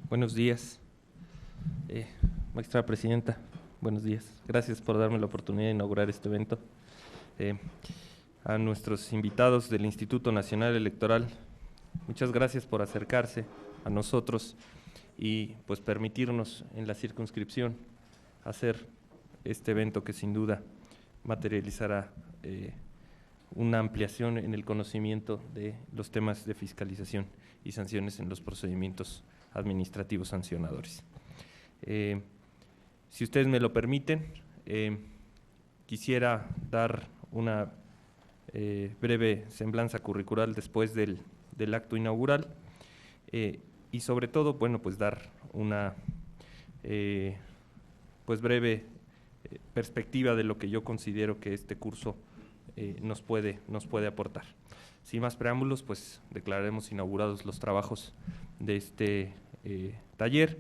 Buenos días, maestra presidenta, buenos días. Gracias por darme la oportunidad de inaugurar este evento. A nuestros invitados del Instituto Nacional Electoral, muchas gracias por acercarse a nosotros y pues permitirnos en la circunscripción hacer este evento que sin duda materializará una ampliación en el conocimiento de los temas de fiscalización y sanciones en los procedimientos administrativos sancionadores. Si ustedes me lo permiten, quisiera dar una breve semblanza curricular después del acto inaugural y sobre todo, bueno, pues dar una pues breve perspectiva de lo que yo considero que este curso nos puede aportar. Sin más preámbulos, pues declararemos inaugurados los trabajos de este taller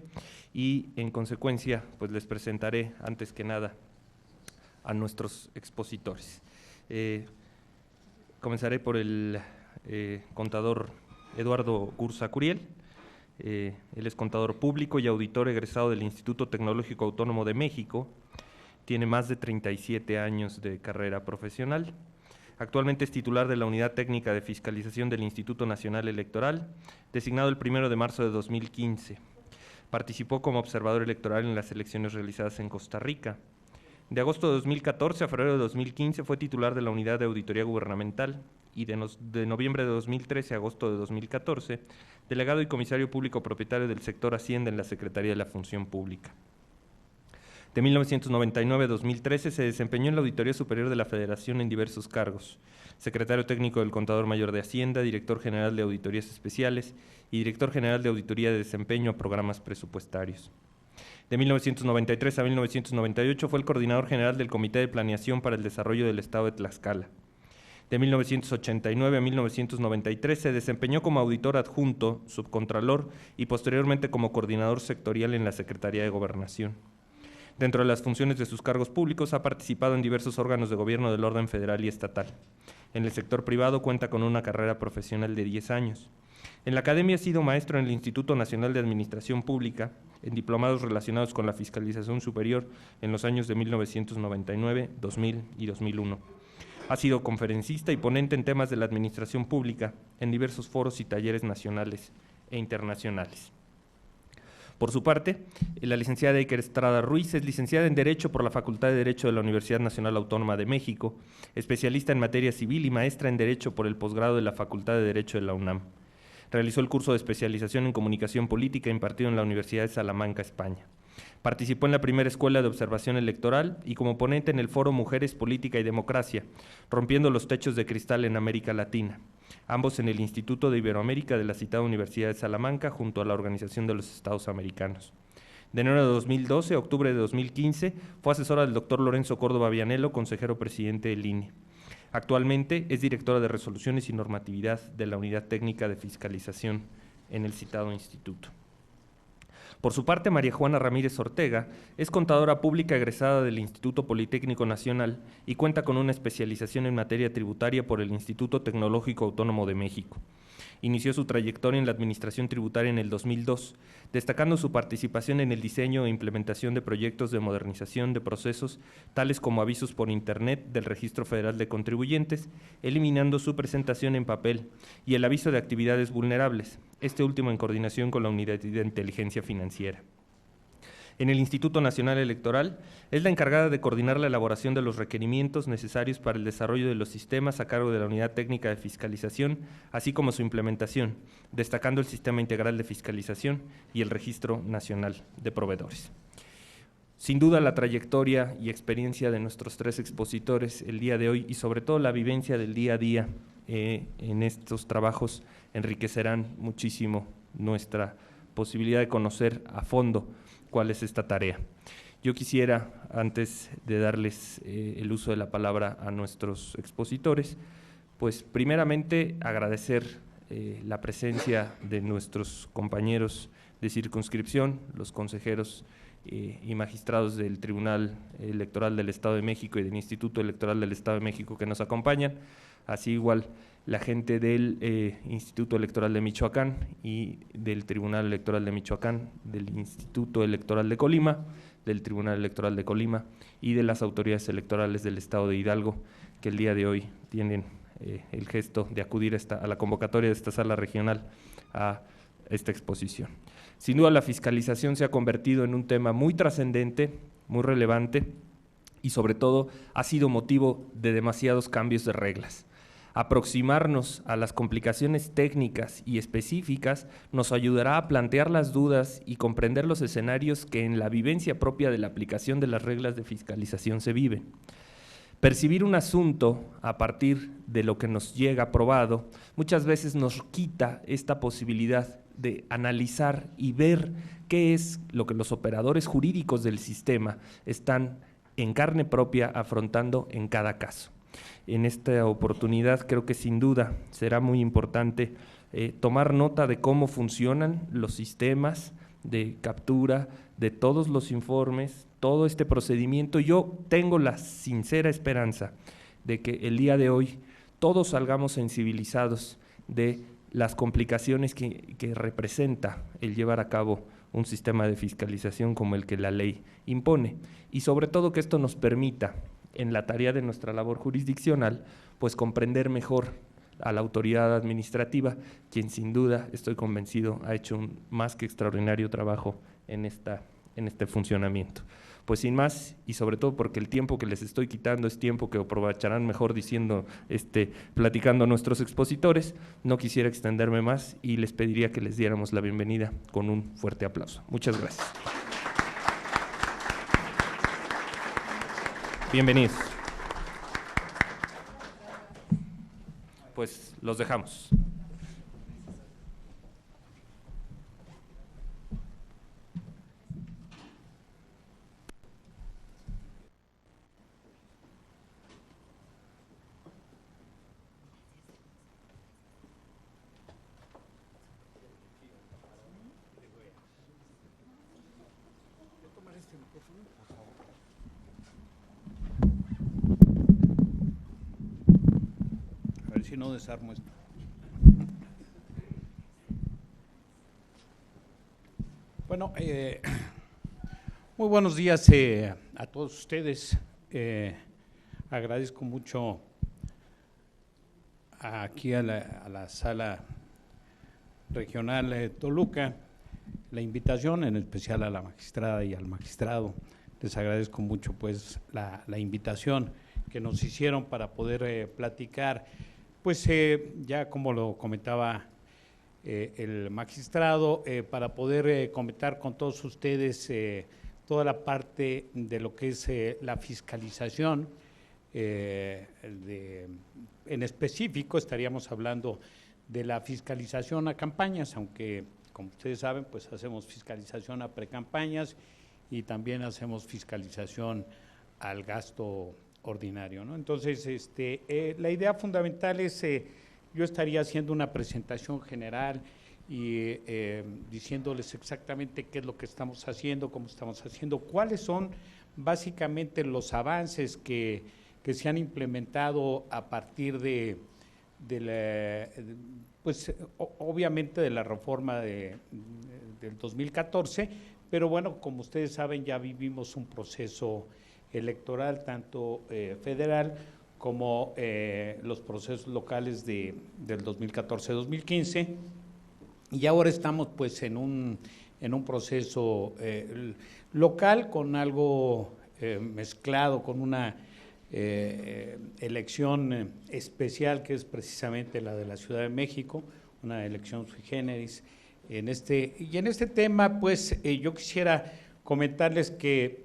y en consecuencia pues les presentaré antes que nada a nuestros expositores. Comenzaré por el contador Eduardo Gursa Curiel. Él es contador público y auditor egresado del Instituto Tecnológico Autónomo de México. Tiene más de 37 años de carrera profesional. Actualmente es titular de la Unidad Técnica de Fiscalización del Instituto Nacional Electoral, designado el 1 de marzo de 2015. Participó como observador electoral en las elecciones realizadas en Costa Rica. De agosto de 2014 a febrero de 2015 fue titular de la Unidad de Auditoría Gubernamental y de noviembre de 2013 a agosto de 2014, delegado y comisario público propietario del sector Hacienda en la Secretaría de la Función Pública. De 1999 a 2013 se desempeñó en la Auditoría Superior de la Federación en diversos cargos: secretario técnico del Contador Mayor de Hacienda, director general de Auditorías Especiales y director general de Auditoría de Desempeño a Programas Presupuestarios. De 1993 a 1998 fue el coordinador general del Comité de Planeación para el Desarrollo del Estado de Tlaxcala. De 1989 a 1993 se desempeñó como auditor adjunto, subcontralor y posteriormente como coordinador sectorial en la Secretaría de Gobernación. Dentro de las funciones de sus cargos públicos ha participado en diversos órganos de gobierno del orden federal y estatal. En el sector privado cuenta con una carrera profesional de 10 años. En la academia ha sido maestro en el Instituto Nacional de Administración Pública, en diplomados relacionados con la fiscalización superior en los años de 1999, 2000 y 2001. Ha sido conferencista y ponente en temas de la administración pública en diversos foros y talleres nacionales e internacionales. Por su parte, la licenciada Iker Estrada Ruiz es licenciada en Derecho por la Facultad de Derecho de la Universidad Nacional Autónoma de México, especialista en materia civil y maestra en Derecho por el posgrado de la Facultad de Derecho de la UNAM. Realizó el curso de especialización en Comunicación Política impartido en la Universidad de Salamanca, España. Participó en la primera escuela de observación electoral y como ponente en el foro Mujeres, Política y Democracia, rompiendo los techos de cristal en América Latina, ambos en el Instituto de Iberoamérica de la citada Universidad de Salamanca junto a la Organización de los Estados Americanos. De enero de 2012 a octubre de 2015 fue asesora del doctor Lorenzo Córdoba Vianello, consejero presidente del INE. Actualmente es directora de Resoluciones y Normatividad de la Unidad Técnica de Fiscalización en el citado instituto. Por su parte, María Juana Ramírez Ortega es contadora pública egresada del Instituto Politécnico Nacional y cuenta con una especialización en materia tributaria por el Instituto Tecnológico Autónomo de México. Inició su trayectoria en la administración tributaria en el 2002, destacando su participación en el diseño e implementación de proyectos de modernización de procesos, tales como avisos por Internet del Registro Federal de Contribuyentes, eliminando su presentación en papel, y el aviso de actividades vulnerables, este último en coordinación con la Unidad de Inteligencia Financiera. En el Instituto Nacional Electoral es la encargada de coordinar la elaboración de los requerimientos necesarios para el desarrollo de los sistemas a cargo de la Unidad Técnica de Fiscalización, así como su implementación, destacando el Sistema Integral de Fiscalización y el Registro Nacional de Proveedores. Sin duda, la trayectoria y experiencia de nuestros tres expositores el día de hoy y sobre todo la vivencia del día a día en estos trabajos enriquecerán muchísimo nuestra posibilidad de conocer a fondo cuál es esta tarea. Yo quisiera, antes de darles el uso de la palabra a nuestros expositores, pues primeramente agradecer la presencia de nuestros compañeros de circunscripción, los consejeros y magistrados del Tribunal Electoral del Estado de México y del Instituto Electoral del Estado de México que nos acompañan, así igual la gente del Instituto Electoral de Michoacán y del Tribunal Electoral de Michoacán, del Instituto Electoral de Colima, del Tribunal Electoral de Colima y de las autoridades electorales del Estado de Hidalgo, que el día de hoy tienen el gesto de acudir a la convocatoria de esta sala regional a esta exposición. Sin duda, la fiscalización se ha convertido en un tema muy trascendente, muy relevante y sobre todo ha sido motivo de demasiados cambios de reglas. Aproximarnos a las complicaciones técnicas y específicas nos ayudará a plantear las dudas y comprender los escenarios que en la vivencia propia de la aplicación de las reglas de fiscalización se viven. Percibir un asunto a partir de lo que nos llega probado muchas veces nos quita esta posibilidad de analizar y ver qué es lo que los operadores jurídicos del sistema están en carne propia afrontando en cada caso. En esta oportunidad creo que sin duda será muy importante tomar nota de cómo funcionan los sistemas de captura de todos los informes, todo este procedimiento. Yo tengo la sincera esperanza de que el día de hoy todos salgamos sensibilizados de las complicaciones que representa el llevar a cabo un sistema de fiscalización como el que la ley impone y sobre todo que esto nos permita en la tarea de nuestra labor jurisdiccional pues comprender mejor a la autoridad administrativa, quien sin duda, estoy convencido, ha hecho un más que extraordinario trabajo en este funcionamiento. Pues sin más, y sobre todo porque el tiempo que les estoy quitando es tiempo que aprovecharán mejor platicando a nuestros expositores, no quisiera extenderme más y les pediría que les diéramos la bienvenida con un fuerte aplauso. Muchas gracias. Bienvenidos. Pues los dejamos. Si no desarmo esto. Bueno, muy buenos días a todos ustedes. Agradezco mucho aquí a la sala regional Toluca la invitación, en especial a la magistrada y al magistrado. Les agradezco mucho pues la invitación que nos hicieron para poder platicar. Pues ya como lo comentaba el magistrado, para poder comentar con todos ustedes toda la parte de lo que es la fiscalización, en específico estaríamos hablando de la fiscalización a campañas, aunque como ustedes saben, pues hacemos fiscalización a precampañas y también hacemos fiscalización al gasto ordinario, ¿no? Entonces, la idea fundamental es, yo estaría haciendo una presentación general y diciéndoles exactamente qué es lo que estamos haciendo, cómo estamos haciendo, cuáles son básicamente los avances que se han implementado a partir pues obviamente de la reforma del 2014, pero bueno, como ustedes saben, ya vivimos un proceso electoral, tanto federal como los procesos locales del 2014-2015, y ahora estamos pues en un proceso local con algo mezclado con una elección especial que es precisamente la de la Ciudad de México, una elección sui generis. Y en este tema pues yo quisiera comentarles que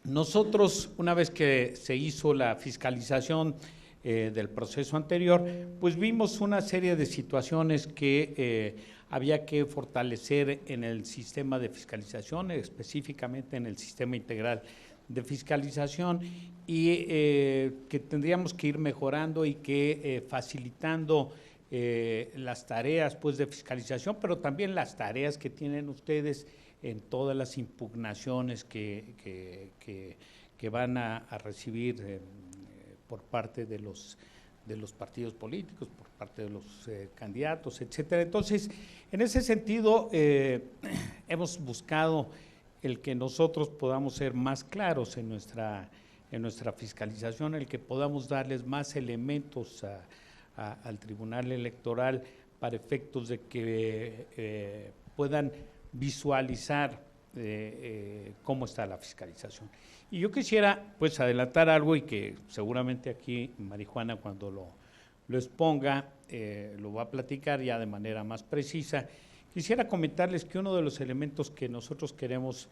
nosotros, una vez que se hizo la fiscalización del proceso anterior, pues vimos una serie de situaciones que había que fortalecer en el sistema de fiscalización, específicamente en el sistema integral de fiscalización, y que tendríamos que ir mejorando y que facilitando las tareas pues de fiscalización, pero también las tareas que tienen ustedes en todas las impugnaciones que van a recibir por parte de los partidos políticos, por parte de los candidatos, etcétera. Entonces, en ese sentido, hemos buscado el que nosotros podamos ser más claros en nuestra fiscalización, el que podamos darles más elementos al Tribunal Electoral para efectos de que puedan visualizar cómo está la fiscalización. Y yo quisiera pues adelantar algo y que seguramente aquí Marijuana cuando lo exponga lo va a platicar ya de manera más precisa. Quisiera comentarles que uno de los elementos que nosotros queremos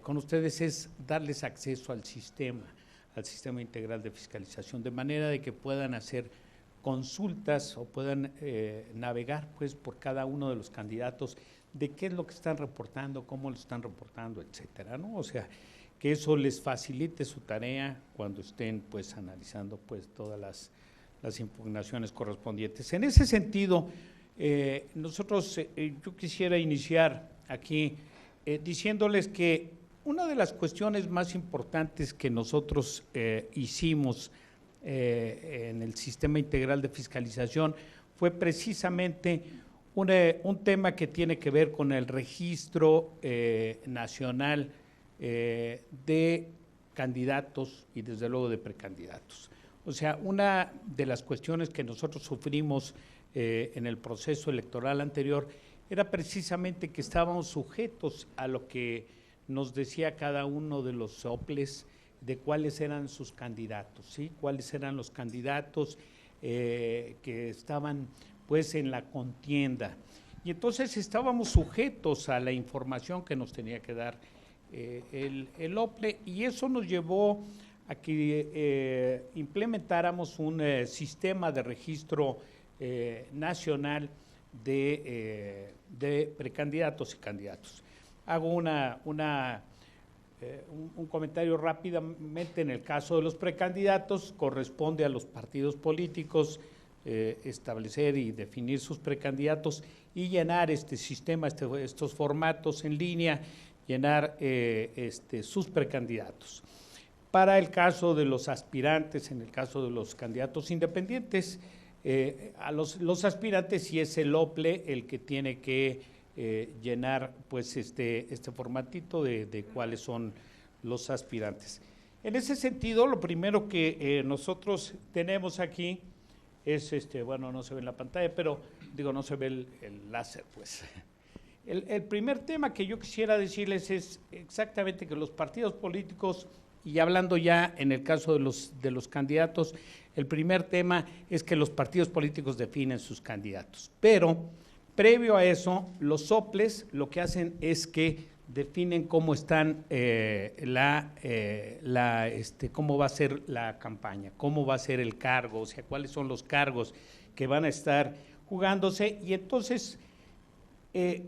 con ustedes es darles acceso al sistema integral de fiscalización, de manera de que puedan hacer consultas o puedan navegar pues por cada uno de los candidatos de qué es lo que están reportando, cómo lo están reportando, etcétera, ¿no? O sea, que eso les facilite su tarea cuando estén pues analizando pues todas las impugnaciones correspondientes. En ese sentido, nosotros, yo quisiera iniciar aquí diciéndoles que una de las cuestiones más importantes que nosotros hicimos en el sistema integral de fiscalización fue precisamente un tema que tiene que ver con el registro nacional de candidatos y desde luego de precandidatos. O sea, una de las cuestiones que nosotros sufrimos en el proceso electoral anterior era precisamente que estábamos sujetos a lo que nos decía cada uno de los soples de cuáles eran sus candidatos, ¿sí? Cuáles eran los candidatos que estaban pues en la contienda. Y entonces estábamos sujetos a la información que nos tenía que dar el OPLE, y eso nos llevó a que implementáramos un sistema de registro nacional de precandidatos y candidatos. Hago un comentario rápidamente. En el caso de los precandidatos, corresponde a los partidos políticos establecer y definir sus precandidatos y llenar este sistema, estos formatos en línea, llenar sus precandidatos. Para el caso de los aspirantes, en el caso de los candidatos independientes, a los aspirantes sí es el OPLE el que tiene que llenar pues este formatito de cuáles son los aspirantes. En ese sentido, lo primero que nosotros tenemos aquí es, bueno, no se ve en la pantalla, pero digo, no se ve el láser, pues. El primer tema que yo quisiera decirles es exactamente que los partidos políticos, y hablando ya en el caso de los candidatos, el primer tema es que los partidos políticos definen sus candidatos, pero previo a eso, los soples lo que hacen es que definen cómo están cómo va a ser la campaña, cómo va a ser el cargo, o sea, cuáles son los cargos que van a estar jugándose, y entonces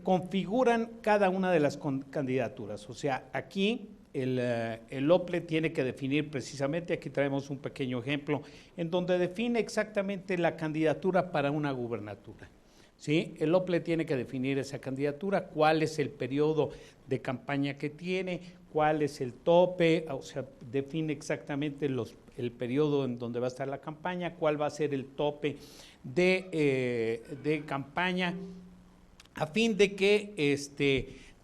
configuran cada una de las candidaturas. O sea, aquí el OPLE tiene que definir precisamente, aquí traemos un pequeño ejemplo, en donde define exactamente la candidatura para una gubernatura. ¿Sí? El OPLE tiene que definir esa candidatura, cuál es el periodo de campaña que tiene, cuál es el tope, o sea, define exactamente el periodo en donde va a estar la campaña, cuál va a ser el tope de campaña, a fin de que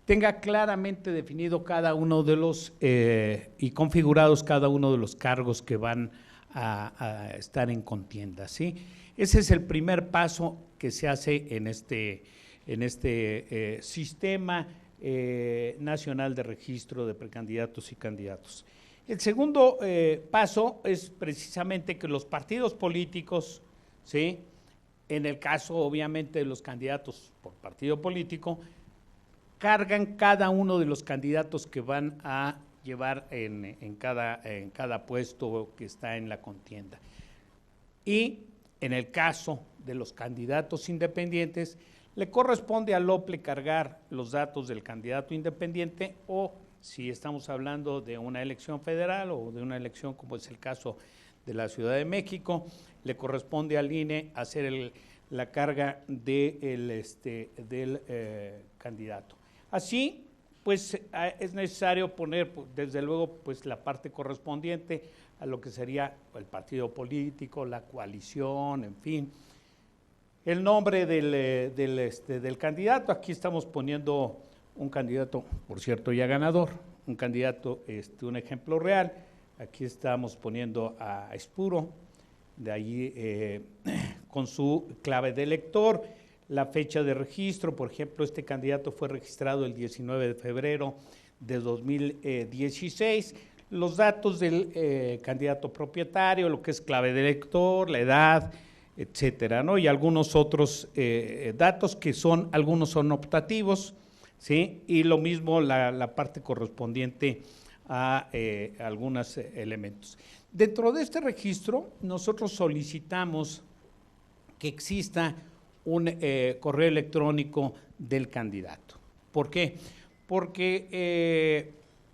tenga claramente definido cada uno de los y configurados cada uno de los cargos que van a estar en contienda, ¿sí? Ese es el primer paso que se hace en este sistema nacional de registro de precandidatos y candidatos. El segundo paso es precisamente que los partidos políticos, ¿sí?, en el caso obviamente de los candidatos por partido político, cargan cada uno de los candidatos que van a llevar en cada puesto que está en la contienda. Y en el caso de los candidatos independientes, le corresponde al OPLE cargar los datos del candidato independiente, o si estamos hablando de una elección federal o de una elección como es el caso de la Ciudad de México, le corresponde al INE hacer la carga del candidato. Así, pues es necesario poner, desde luego, pues la parte correspondiente a lo que sería el partido político, la coalición, en fin, el nombre del candidato. Aquí estamos poniendo un candidato, por cierto, ya ganador, un candidato, un ejemplo real. Aquí estamos poniendo a Espuro, de allí con su clave de elector, la fecha de registro. Por ejemplo, este candidato fue registrado el 19 de febrero de 2016. Los datos del candidato propietario, lo que es clave de elector, la edad, etcétera, ¿no? Y algunos otros datos que algunos son optativos, ¿sí? Y lo mismo la parte correspondiente a algunos elementos. Dentro de este registro, nosotros solicitamos que exista un correo electrónico del candidato. ¿Por qué? Porque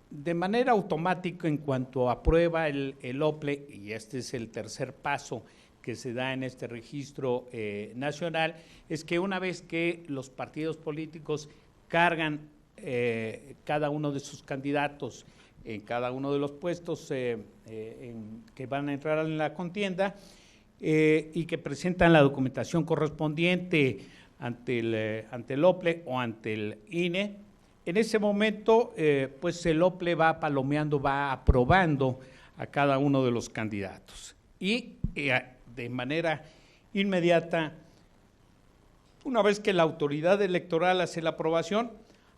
de manera automática, en cuanto aprueba el OPLE, y este es el tercer paso que se da en este registro nacional, es que una vez que los partidos políticos cargan cada uno de sus candidatos en cada uno de los puestos que van a entrar en la contienda y que presentan la documentación correspondiente ante el OPLE o ante el INE, en ese momento pues el OPLE va palomeando, va aprobando a cada uno de los candidatos y de manera inmediata, una vez que la autoridad electoral hace la aprobación,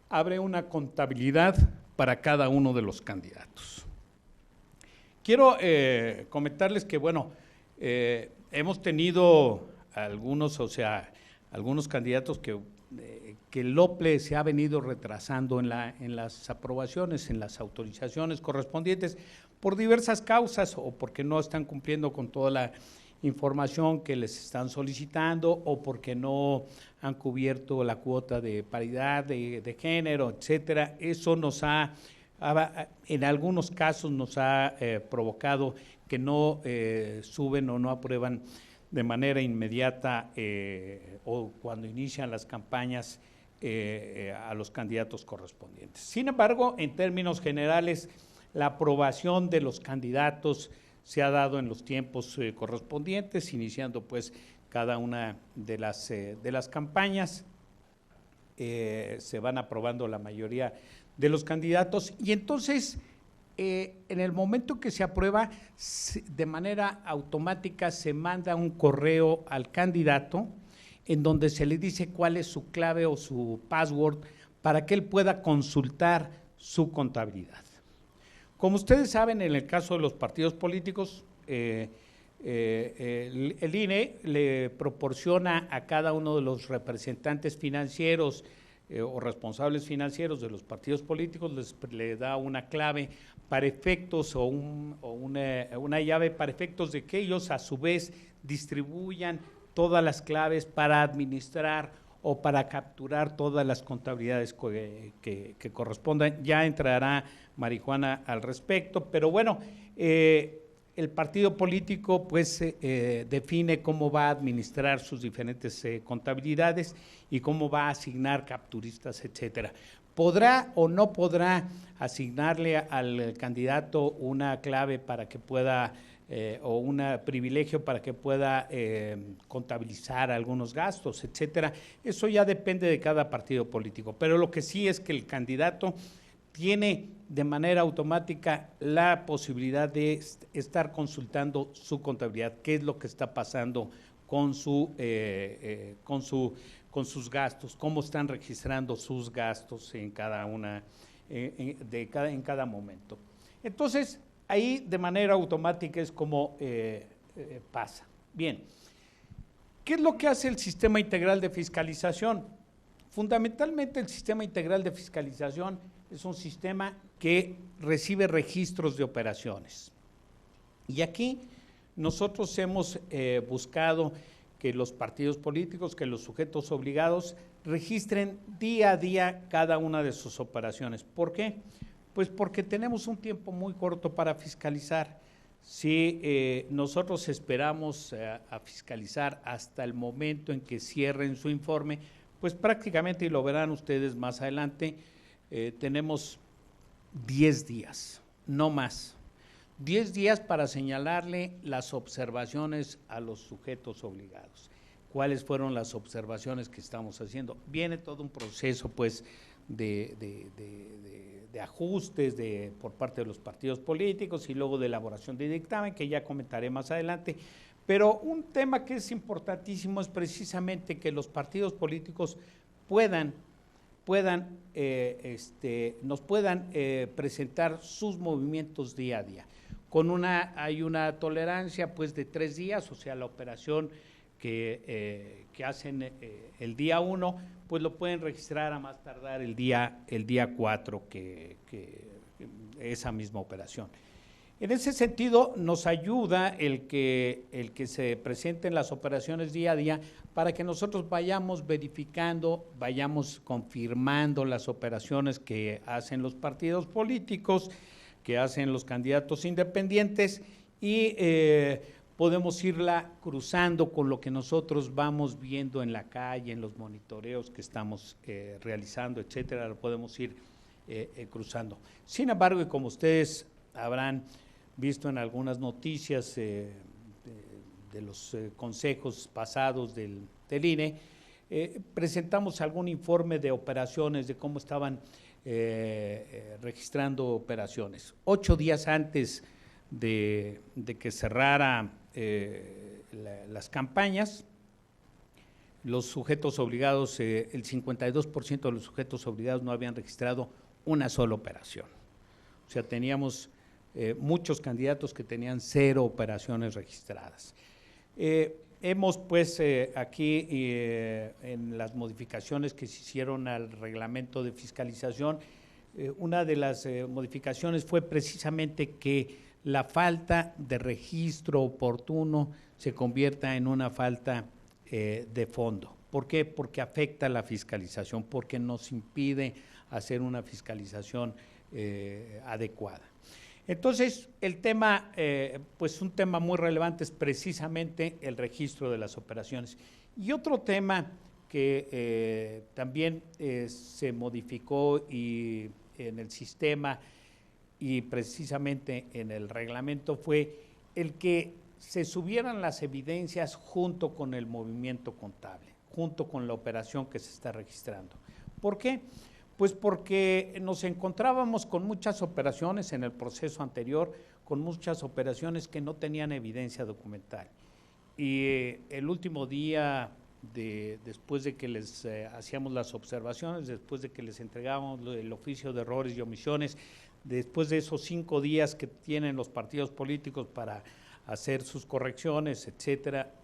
abre una contabilidad para cada uno de los candidatos. Quiero comentarles que, bueno, hemos tenido algunos candidatos que el OPLE se ha venido retrasando en las aprobaciones, en las autorizaciones correspondientes, por diversas causas, o porque no están cumpliendo con toda la información que les están solicitando, o porque no han cubierto la cuota de paridad de género, etcétera. Eso en algunos casos nos ha provocado que no suben o no aprueban de manera inmediata o cuando inician las campañas a los candidatos correspondientes. Sin embargo, en términos generales, la aprobación de los candidatos se ha dado en los tiempos correspondientes, iniciando pues cada una de las campañas. Se van aprobando la mayoría de los candidatos y entonces en el momento que se aprueba, de manera automática se manda un correo al candidato en donde se le dice cuál es su clave o su password para que él pueda consultar su contabilidad. Como ustedes saben, en el caso de los partidos políticos, el INE le proporciona a cada uno de los representantes financieros o responsables financieros de los partidos políticos, le da una clave para efectos o una llave para efectos de que ellos a su vez distribuyan todas las claves para administrar o para capturar todas las contabilidades que correspondan. Ya entrará Marijuana al respecto, pero bueno, el partido político pues define cómo va a administrar sus diferentes contabilidades y cómo va a asignar capturistas, etcétera. ¿Podrá o no podrá asignarle al candidato una clave para que pueda o un privilegio para que pueda contabilizar algunos gastos, etcétera? Eso ya depende de cada partido político, pero lo que sí es que el candidato tiene de manera automática la posibilidad de estar consultando su contabilidad, qué es lo que está pasando con sus gastos, cómo están registrando sus gastos en cada momento. Entonces, ahí de manera automática es como pasa. Bien, ¿qué es lo que hace el Sistema Integral de Fiscalización? Fundamentalmente el Sistema Integral de Fiscalización es un sistema que recibe registros de operaciones. Y aquí nosotros hemos buscado que los partidos políticos, que los sujetos obligados registren día a día cada una de sus operaciones. ¿Por qué? Pues porque tenemos un tiempo muy corto para fiscalizar. Sí, nosotros esperamos a fiscalizar hasta el momento en que cierren su informe, pues prácticamente, y lo verán ustedes más adelante, tenemos 10 días, no más. 10 días para señalarle las observaciones a los sujetos obligados. ¿Cuáles fueron las observaciones que estamos haciendo? Viene todo un proceso, pues, de ajustes por parte de los partidos políticos y luego de elaboración de dictamen, que ya comentaré más adelante. Pero un tema que es importantísimo es precisamente que los partidos políticos nos puedan presentar sus movimientos día a día. Hay una tolerancia, pues, de 3 días, o sea, la operación que hacen el día 1, pues lo pueden registrar a más tardar el día 4, que esa misma operación. En ese sentido, nos ayuda el que se presenten las operaciones día a día para que nosotros vayamos verificando, vayamos confirmando las operaciones que hacen los partidos políticos, que hacen los candidatos independientes, y podemos irla cruzando con lo que nosotros vamos viendo en la calle, en los monitoreos que estamos realizando, etcétera, lo podemos ir cruzando. Sin embargo, y como ustedes habrán visto en algunas noticias de los consejos pasados del INE, presentamos algún informe de operaciones, de cómo estaban registrando operaciones. 8 días antes de que cerrara las campañas, los sujetos obligados, el 52% de los sujetos obligados no habían registrado una sola operación. O sea, teníamos muchos candidatos que tenían 0 operaciones registradas. Hemos, pues, aquí en las modificaciones que se hicieron al reglamento de fiscalización, una de las modificaciones fue precisamente que la falta de registro oportuno se convierta en una falta de fondo. ¿Por qué? Porque afecta la fiscalización, porque nos impide hacer una fiscalización adecuada. Entonces, el tema, pues un tema muy relevante es precisamente el registro de las operaciones. Y otro tema que también se modificó en el sistema y precisamente en el reglamento fue el que se subieran las evidencias junto con el movimiento contable, junto con la operación que se está registrando. ¿Por qué? Pues porque nos encontrábamos con muchas operaciones en el proceso anterior, con muchas operaciones que no tenían evidencia documental. Y el último día, después de que les hacíamos las observaciones, después de que les entregábamos el oficio de errores y omisiones, después de esos 5 días que tienen los partidos políticos para hacer sus correcciones, etcétera,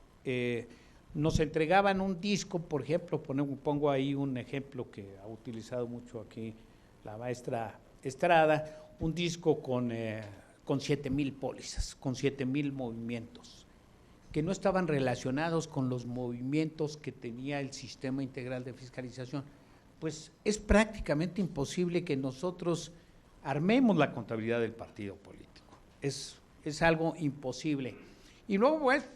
nos entregaban un disco, por ejemplo, pongo ahí un ejemplo que ha utilizado mucho aquí la maestra Estrada, un disco con 7,000 pólizas, con 7,000 movimientos, que no estaban relacionados con los movimientos que tenía el sistema integral de fiscalización. Pues es prácticamente imposible que nosotros armemos la contabilidad del partido político. Es algo imposible. Y luego, pues,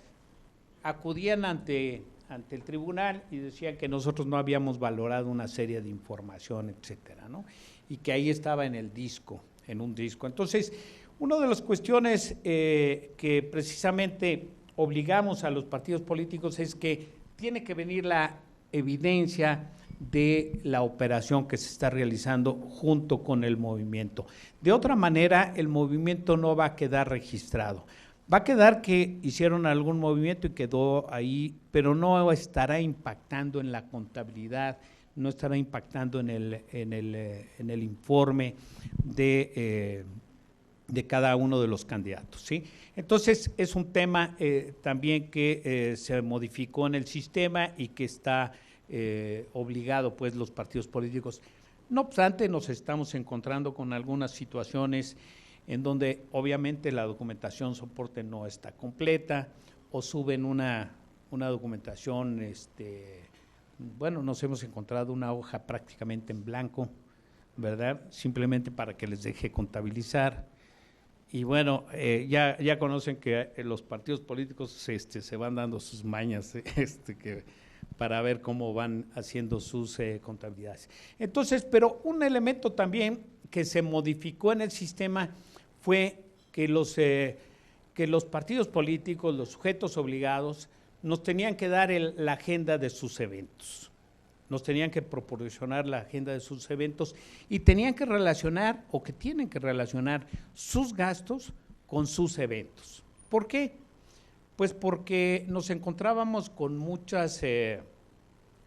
acudían ante el tribunal y decían que nosotros no habíamos valorado una serie de información, etcétera, ¿no? Y que ahí estaba en el disco, en un disco. Entonces, una de las cuestiones que precisamente obligamos a los partidos políticos es que tiene que venir la evidencia de la operación que se está realizando junto con el movimiento. De otra manera, el movimiento no va a quedar registrado. Va a quedar que hicieron algún movimiento y quedó ahí, pero no estará impactando en la contabilidad, no estará impactando en el informe de cada uno de los candidatos, ¿sí? Entonces, es un tema también que se modificó en el sistema y que está obligado, pues, los partidos políticos. No obstante, nos estamos encontrando con algunas situaciones en donde obviamente la documentación soporte no está completa, o suben una documentación, bueno, nos hemos encontrado una hoja prácticamente en blanco, ¿verdad? Simplemente para que les deje contabilizar. Y bueno, ya conocen que los partidos políticos se van dando sus mañas para ver cómo van haciendo sus contabilidades. Entonces, pero un elemento también que se modificó en el sistema fue que los partidos políticos, los sujetos obligados, nos tenían que dar la agenda de sus eventos. Nos tenían que proporcionar la agenda de sus eventos y tenían que relacionar, o que tienen que relacionar, sus gastos con sus eventos. ¿Por qué? Pues porque nos encontrábamos con muchos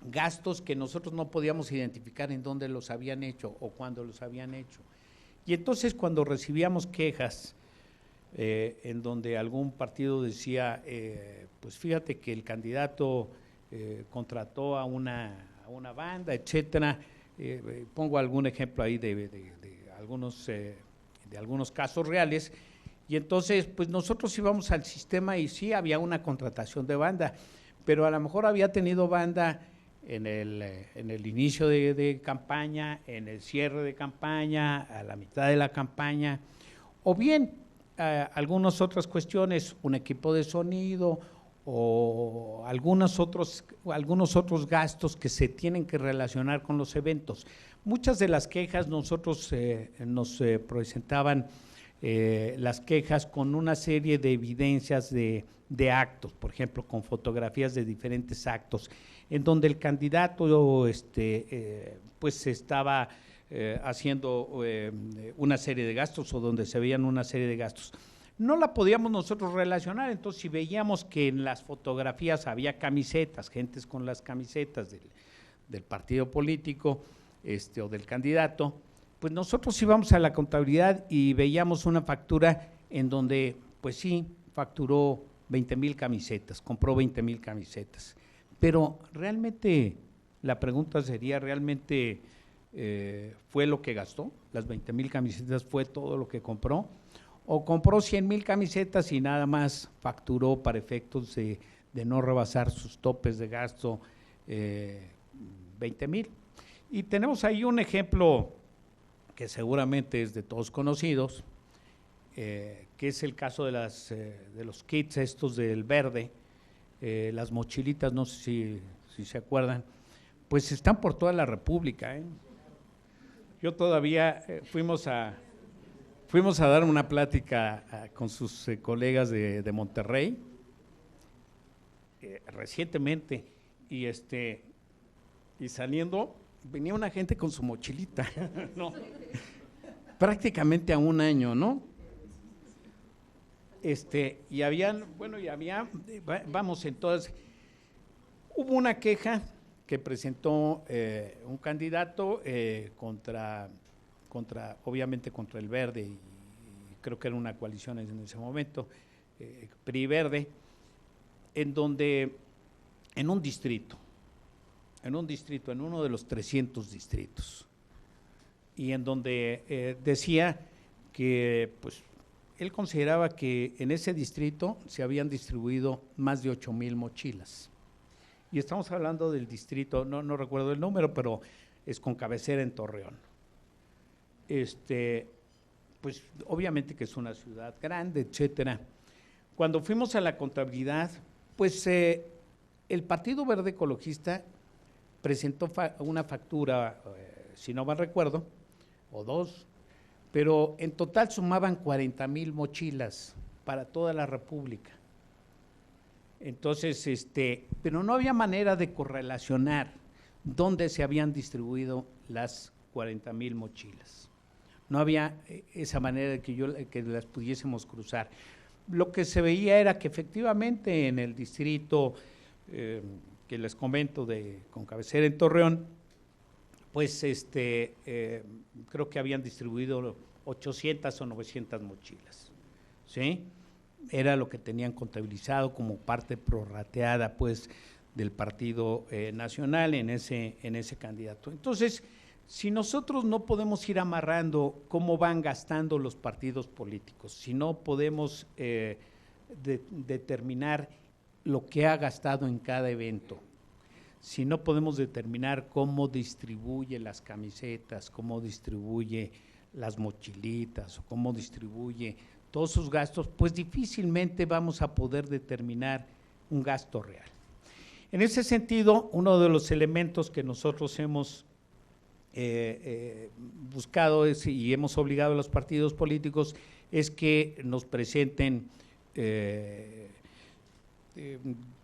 gastos que nosotros no podíamos identificar en dónde los habían hecho o cuándo los habían hecho. Y entonces cuando recibíamos quejas en donde algún partido decía, pues fíjate que el candidato contrató a una banda, etcétera. Pongo algún ejemplo ahí de algunos casos reales, y entonces pues nosotros íbamos al sistema y sí había una contratación de banda, pero a lo mejor había tenido banda en el inicio de campaña, en el cierre de campaña, a la mitad de la campaña, o bien algunas otras cuestiones, un equipo de sonido, o algunos otros gastos que se tienen que relacionar con los eventos. Muchas de las quejas nosotros nos presentaban las quejas con una serie de evidencias de actos, por ejemplo, con fotografías de diferentes actos, en donde el candidato pues estaba haciendo una serie de gastos o donde se veían una serie de gastos. No la podíamos nosotros relacionar, entonces si veíamos que en las fotografías había camisetas, gentes con las camisetas del partido político o del candidato, pues nosotros íbamos a la contabilidad y veíamos una factura en donde, pues sí, facturó 20,000 camisetas, compró 20,000 camisetas, pero realmente la pregunta sería, ¿realmente fue lo que gastó? ¿Las 20,000 camisetas fue todo lo que compró? ¿O compró 100,000 camisetas y nada más facturó para efectos de no rebasar sus topes de gasto 20,000? Y tenemos ahí un ejemplo que seguramente es de todos conocidos, que es el caso de los kits estos del verde, las mochilitas, no sé si se acuerdan, pues están por toda la República. Yo todavía fuimos a dar una plática con sus colegas de Monterrey recientemente y saliendo venía una gente con su mochilita, ¿no? Prácticamente a un año, ¿no? Vamos, entonces, hubo una queja que presentó un candidato obviamente contra el Verde, y creo que era una coalición en ese momento, PRI-Verde, en donde en un distrito, en uno de los 300 distritos, y en donde decía que pues él consideraba que en ese distrito se habían distribuido más de 8,000 mochilas. Y estamos hablando del distrito, no recuerdo el número, pero es con cabecera en Torreón. Pues obviamente que es una ciudad grande, etcétera. Cuando fuimos a la contabilidad, pues el Partido Verde Ecologista presentó una factura, si no mal recuerdo, o dos, pero en total sumaban 40,000 mochilas para toda la República. Entonces, pero no había manera de correlacionar dónde se habían distribuido las 40,000 mochilas. No había esa manera de que las pudiésemos cruzar. Lo que se veía era que efectivamente en el distrito que les comento con cabecera en Torreón, pues creo que habían distribuido 800 o 900 mochilas, ¿sí? Era lo que tenían contabilizado como parte prorrateada, pues, del Partido Nacional en ese candidato. Entonces, si nosotros no podemos ir amarrando cómo van gastando los partidos políticos, si no podemos determinar lo que ha gastado en cada evento, si no podemos determinar cómo distribuye las camisetas, cómo distribuye las mochilitas, o cómo distribuye todos sus gastos, pues difícilmente vamos a poder determinar un gasto real. En ese sentido, uno de los elementos que nosotros hemos buscado y hemos obligado a los partidos políticos es que nos presenten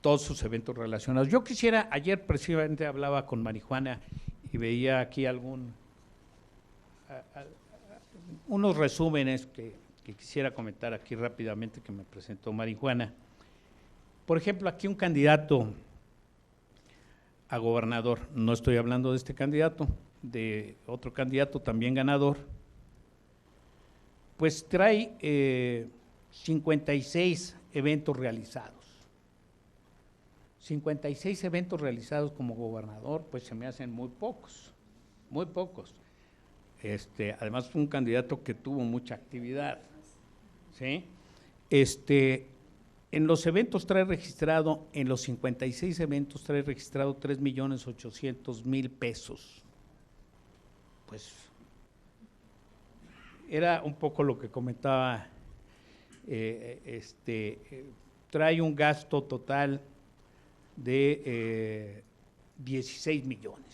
todos sus eventos relacionados. Yo quisiera, ayer precisamente hablaba con Marijuana y veía aquí unos resúmenes que quisiera comentar aquí rápidamente que me presentó Marijuana. Por ejemplo, aquí un candidato a gobernador, no estoy hablando de este candidato, de otro candidato también ganador, pues trae 56 eventos realizados. 56 eventos realizados como gobernador, pues se me hacen muy pocos, muy pocos. Además fue un candidato que tuvo mucha actividad, ¿sí? En los eventos trae registrado, en los 56 eventos trae registrado 3.800.000 pesos. Pues era un poco lo que comentaba, trae un gasto total de 16 millones.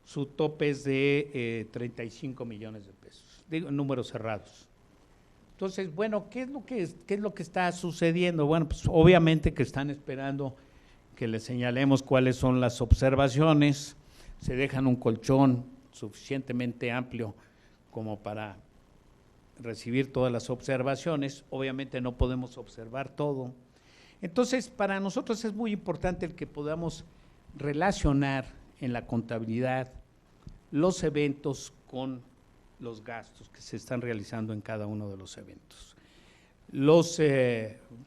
Su tope es de 35 millones de pesos, digo, números cerrados. Entonces, bueno, ¿qué es lo que está sucediendo? Bueno, pues obviamente que están esperando que les señalemos cuáles son las observaciones, se dejan un colchón suficientemente amplio como para recibir todas las observaciones, obviamente no podemos observar todo. Entonces, para nosotros es muy importante el que podamos relacionar en la contabilidad los eventos con los gastos que se están realizando en cada uno de los eventos.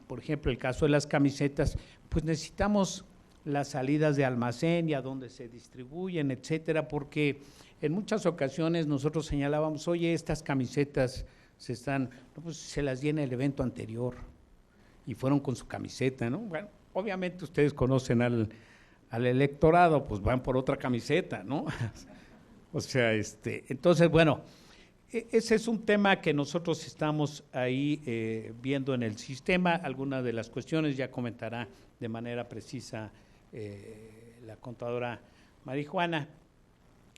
Por ejemplo, el caso de las camisetas, pues necesitamos las salidas de almacén y a dónde se distribuyen, etcétera, porque en muchas ocasiones nosotros señalábamos, oye, estas camisetas se las llena el evento anterior y fueron con su camiseta, ¿no? Bueno, obviamente ustedes conocen al electorado, pues van por otra camiseta, ¿no? O sea, entonces, bueno, ese es un tema que nosotros estamos ahí viendo en el sistema. Algunas de las cuestiones ya comentará de manera precisa la contadora Marijuana.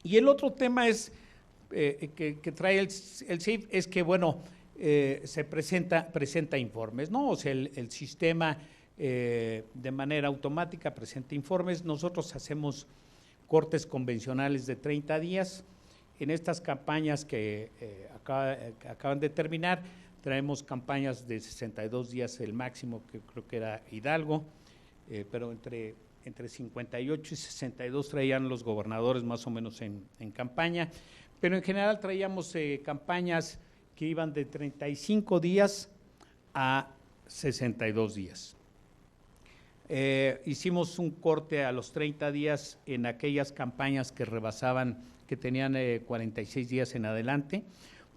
Y el otro tema es que trae el CIF es que, bueno, se presenta informes, ¿no? O sea, el sistema de manera automática presenta informes. Nosotros hacemos cortes convencionales de 30 días. En estas campañas que acaban de terminar, traemos campañas de 62 días, el máximo que creo que era Hidalgo, pero entre 58 y 62 traían los gobernadores más o menos en campaña, pero en general traíamos campañas que iban de 35 días a 62 días. Hicimos un corte a los 30 días en aquellas campañas que rebasaban, que tenían 46 días en adelante,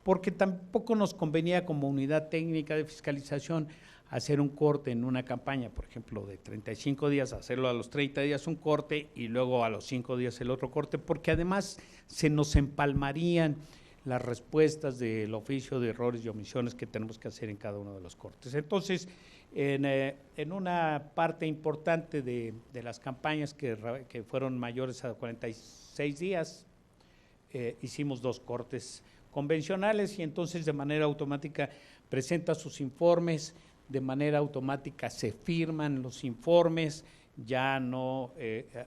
porque tampoco nos convenía como unidad técnica de fiscalización hacer un corte en una campaña, por ejemplo, de 35 días, hacerlo a los 30 días un corte y luego a los 5 días el otro corte, porque además se nos empalmarían las respuestas del oficio de errores y omisiones que tenemos que hacer en cada uno de los cortes. Entonces, en una parte importante de las campañas que fueron mayores a 46 días, hicimos 2 cortes convencionales y entonces de manera automática presenta sus informes, de manera automática se firman los informes, ya no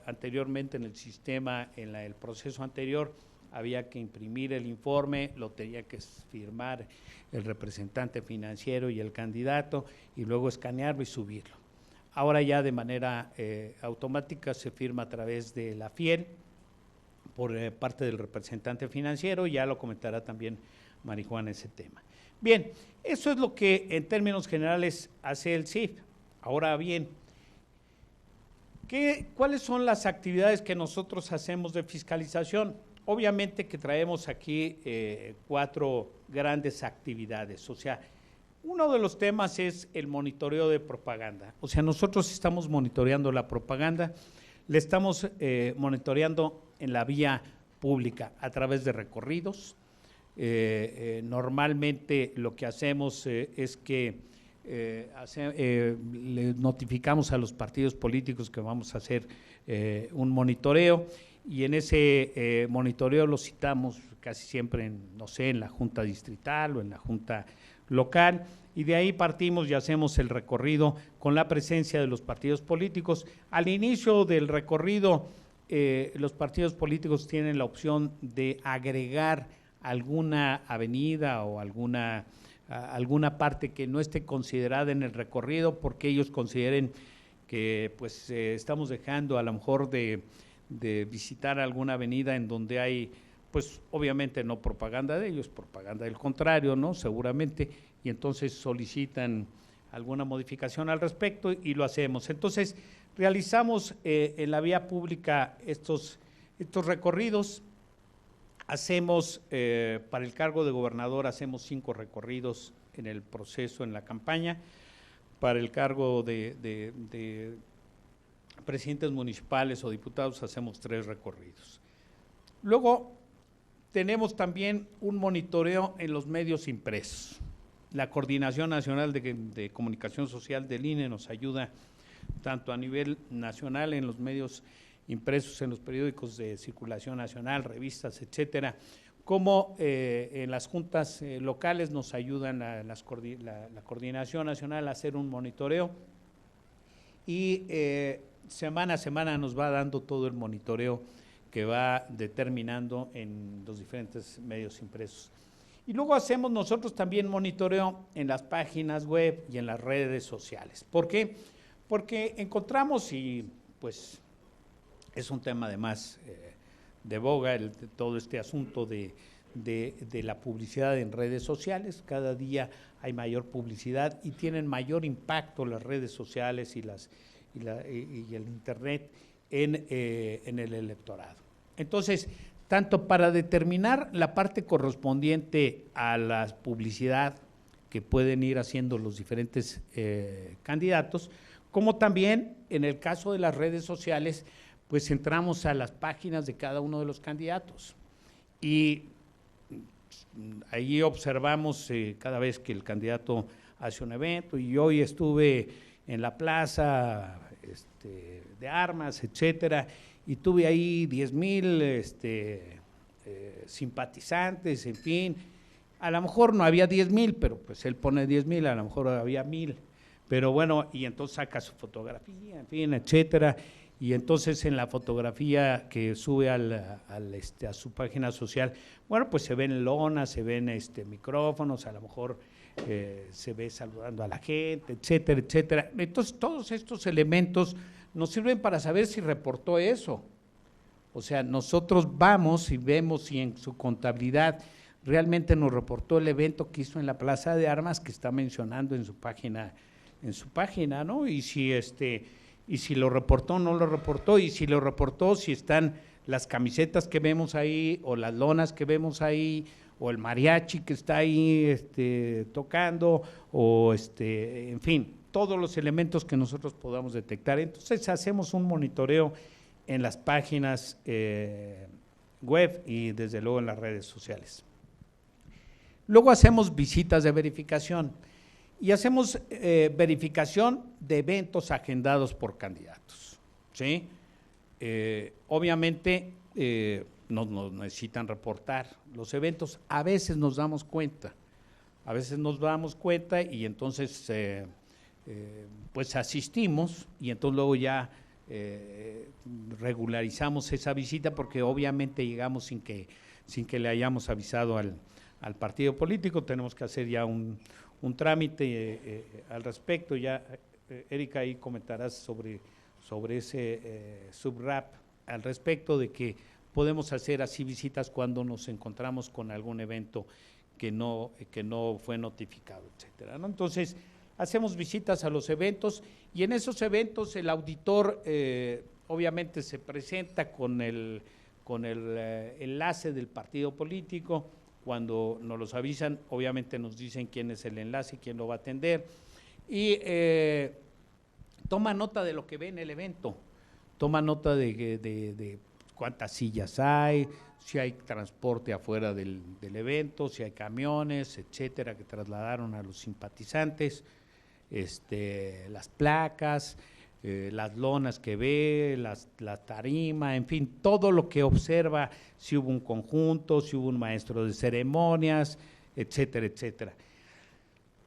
anteriormente en el sistema, en el proceso anterior, había que imprimir el informe, lo tenía que firmar el representante financiero y el candidato y luego escanearlo y subirlo. Ahora ya de manera automática se firma a través de la FIEL por parte del representante financiero, ya lo comentará también Marijuana ese tema. Bien, eso es lo que en términos generales hace el CIF. Ahora bien, ¿cuáles son las actividades que nosotros hacemos de fiscalización? Obviamente que traemos aquí 4 grandes actividades, o sea, uno de los temas es el monitoreo de propaganda, o sea, nosotros estamos monitoreando la propaganda, le estamos monitoreando en la vía pública a través de recorridos, Normalmente lo que hacemos es que le notificamos a los partidos políticos que vamos a hacer un monitoreo, y en ese monitoreo lo citamos casi siempre en la Junta Distrital o en la Junta Local, y de ahí partimos y hacemos el recorrido con la presencia de los partidos políticos. Al inicio del recorrido, los partidos políticos tienen la opción de agregar alguna avenida o alguna parte que no esté considerada en el recorrido, porque ellos consideren que pues estamos dejando a lo mejor de visitar alguna avenida en donde hay, pues obviamente no propaganda de ellos, propaganda del contrario, ¿no? Seguramente, y entonces solicitan alguna modificación al respecto y lo hacemos. Entonces, realizamos en la vía pública estos recorridos. Hacemos, para el cargo de gobernador, hacemos 5 recorridos en el proceso, en la campaña. Para el cargo de presidentes municipales o diputados hacemos 3 recorridos. Luego tenemos también un monitoreo en los medios impresos. La Coordinación Nacional de Comunicación Social del INE nos ayuda tanto a nivel nacional en los medios impresos, en los periódicos de circulación nacional, revistas, etcétera, como en las juntas locales nos ayudan la Coordinación Nacional a hacer un monitoreo, y semana a semana nos va dando todo el monitoreo que va determinando en los diferentes medios impresos. Y luego hacemos nosotros también monitoreo en las páginas web y en las redes sociales. ¿Por qué? Porque encontramos, y pues es un tema además de boga, todo este asunto de la publicidad en redes sociales. Cada día hay mayor publicidad y tienen mayor impacto las redes sociales y el internet en el electorado. Entonces, tanto para determinar la parte correspondiente a la publicidad que pueden ir haciendo los diferentes candidatos, como también en el caso de las redes sociales, pues entramos a las páginas de cada uno de los candidatos y ahí observamos cada vez que el candidato hace un evento, y hoy estuve en la plaza de armas, etcétera, y tuve ahí 10,000 simpatizantes, en fin. A lo mejor no había 10,000, pero pues él pone 10,000, a lo mejor había 1,000, pero bueno, y entonces saca su fotografía, en fin, etcétera, y entonces en la fotografía que sube a su página social, bueno, pues se ven lonas, se ven micrófonos, a lo mejor se ve saludando a la gente, etcétera, etcétera. Entonces todos estos elementos nos sirven para saber si reportó eso. O sea, nosotros vamos y vemos si en su contabilidad realmente nos reportó el evento que hizo en la Plaza de Armas, que está mencionando en su página, ¿no? Y si lo reportó o no lo reportó, y si lo reportó, si están las camisetas que vemos ahí, o las lonas que vemos ahí, o el mariachi que está ahí tocando, o en fin, todos los elementos que nosotros podamos detectar. Entonces hacemos un monitoreo en las páginas web y desde luego en las redes sociales. Luego hacemos visitas de verificación y hacemos verificación de eventos agendados por candidatos, ¿sí? Obviamente nos necesitan reportar los eventos, a veces nos damos cuenta y entonces pues asistimos, y entonces luego ya regularizamos esa visita, porque obviamente llegamos sin que le hayamos avisado al partido político. Tenemos que hacer ya un trámite al respecto. Ya Erika ahí comentarás sobre ese subrap al respecto, de que podemos hacer así visitas cuando nos encontramos con algún evento que no fue notificado, etcétera, ¿no? Entonces hacemos visitas a los eventos, y en esos eventos el auditor obviamente se presenta con el enlace del partido político. Cuando nos los avisan, obviamente nos dicen quién es el enlace, quién lo va a atender, y toma nota de lo que ve en el evento, toma nota de cuántas sillas hay, si hay transporte afuera del evento, si hay camiones, etcétera, que trasladaron a los simpatizantes, las placas, las lonas que ve, la tarima, en fin, todo lo que observa, si hubo un conjunto, si hubo un maestro de ceremonias, etcétera, etcétera.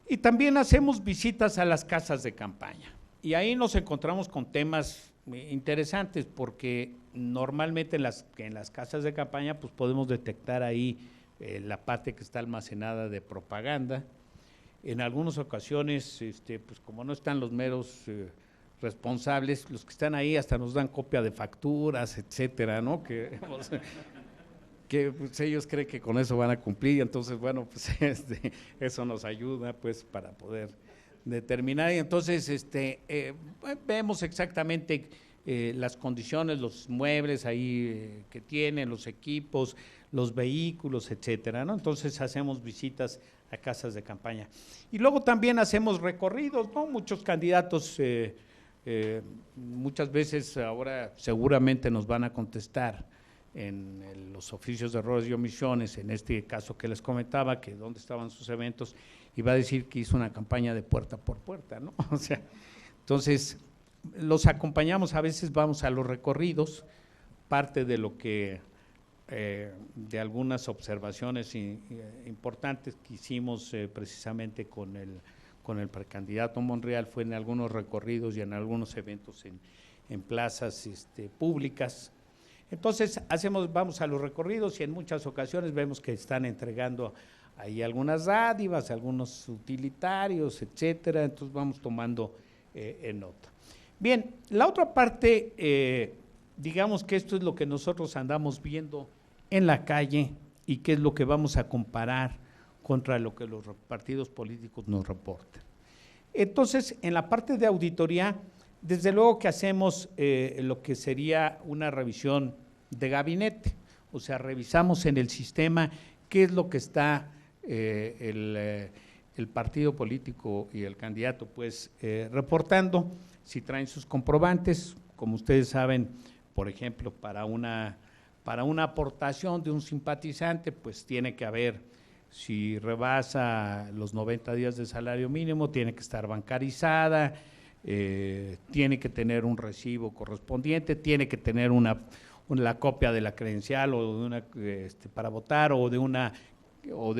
Y también hacemos visitas a las casas de campaña, y ahí nos encontramos con temas interesantes, porque normalmente en las casas de campaña pues podemos detectar ahí la parte que está almacenada de propaganda. En algunas ocasiones, pues como no están los meros responsables, los que están ahí hasta nos dan copia de facturas, etcétera, ¿no? Que pues ellos creen que con eso van a cumplir, entonces bueno, pues eso nos ayuda pues para poder determinar, y entonces vemos exactamente las condiciones, los muebles ahí que tienen, los equipos, los vehículos, etcétera, ¿no? Entonces hacemos visitas a casas de campaña. Y luego también hacemos recorridos, ¿no? Muchos candidatos, muchas veces ahora seguramente nos van a contestar en los oficios de errores y omisiones, en este caso que les comentaba, que dónde estaban sus eventos, y va a decir que hizo una campaña de puerta por puerta, ¿no? O sea, entonces los acompañamos, a veces vamos a los recorridos, parte de lo que de algunas observaciones importantes que hicimos precisamente con el precandidato Monreal fue en algunos recorridos y en algunos eventos en plazas públicas. Entonces vamos a los recorridos y en muchas ocasiones vemos que están entregando ahí algunas dádivas, algunos utilitarios, etcétera, entonces vamos tomando en nota. Bien, la otra parte, digamos que esto es lo que nosotros andamos viendo en la calle y qué es lo que vamos a comparar contra lo que los partidos políticos nos reportan. Entonces, en la parte de auditoría, desde luego que hacemos lo que sería una revisión de gabinete, o sea, revisamos en el sistema qué es lo que está el partido político y el candidato pues reportando, si traen sus comprobantes, como ustedes saben, por ejemplo, para una aportación de un simpatizante, pues tiene que haber, si rebasa los 90 días de salario mínimo, tiene que estar bancarizada, tiene que tener un recibo correspondiente, tiene que tener la copia de la credencial o de una para votar o de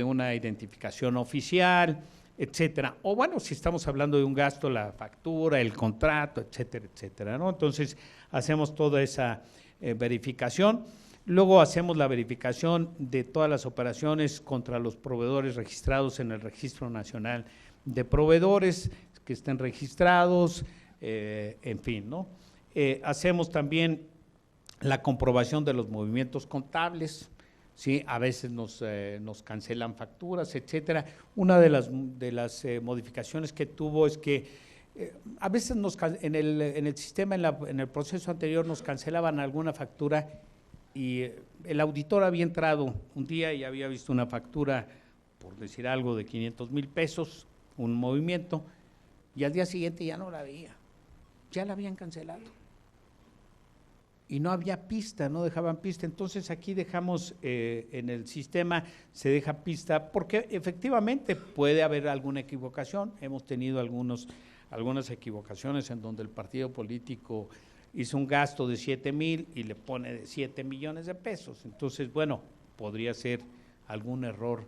una identificación oficial, etcétera. O bueno, si estamos hablando de un gasto, la factura, el contrato, etcétera, etcétera, ¿no? Entonces, hacemos toda esa verificación. Luego hacemos la verificación de todas las operaciones contra los proveedores registrados en el Registro Nacional de Proveedores que estén registrados, en fin, ¿no? Hacemos también la comprobación de los movimientos contables, ¿sí? A veces nos cancelan facturas, etcétera. Una de las modificaciones que tuvo es que a veces en el sistema, en el proceso anterior, nos cancelaban alguna factura y el auditor había entrado un día y había visto una factura, por decir algo, de 500,000 pesos, un movimiento, y al día siguiente ya no la veía, ya la habían cancelado. Y no había pista, no dejaban pista. Entonces aquí dejamos en el sistema, se deja pista, porque efectivamente puede haber alguna equivocación. Hemos tenido algunas equivocaciones en donde el partido político hizo un gasto de 7,000 y le pone de 7 millones de pesos. Entonces, bueno, podría ser algún error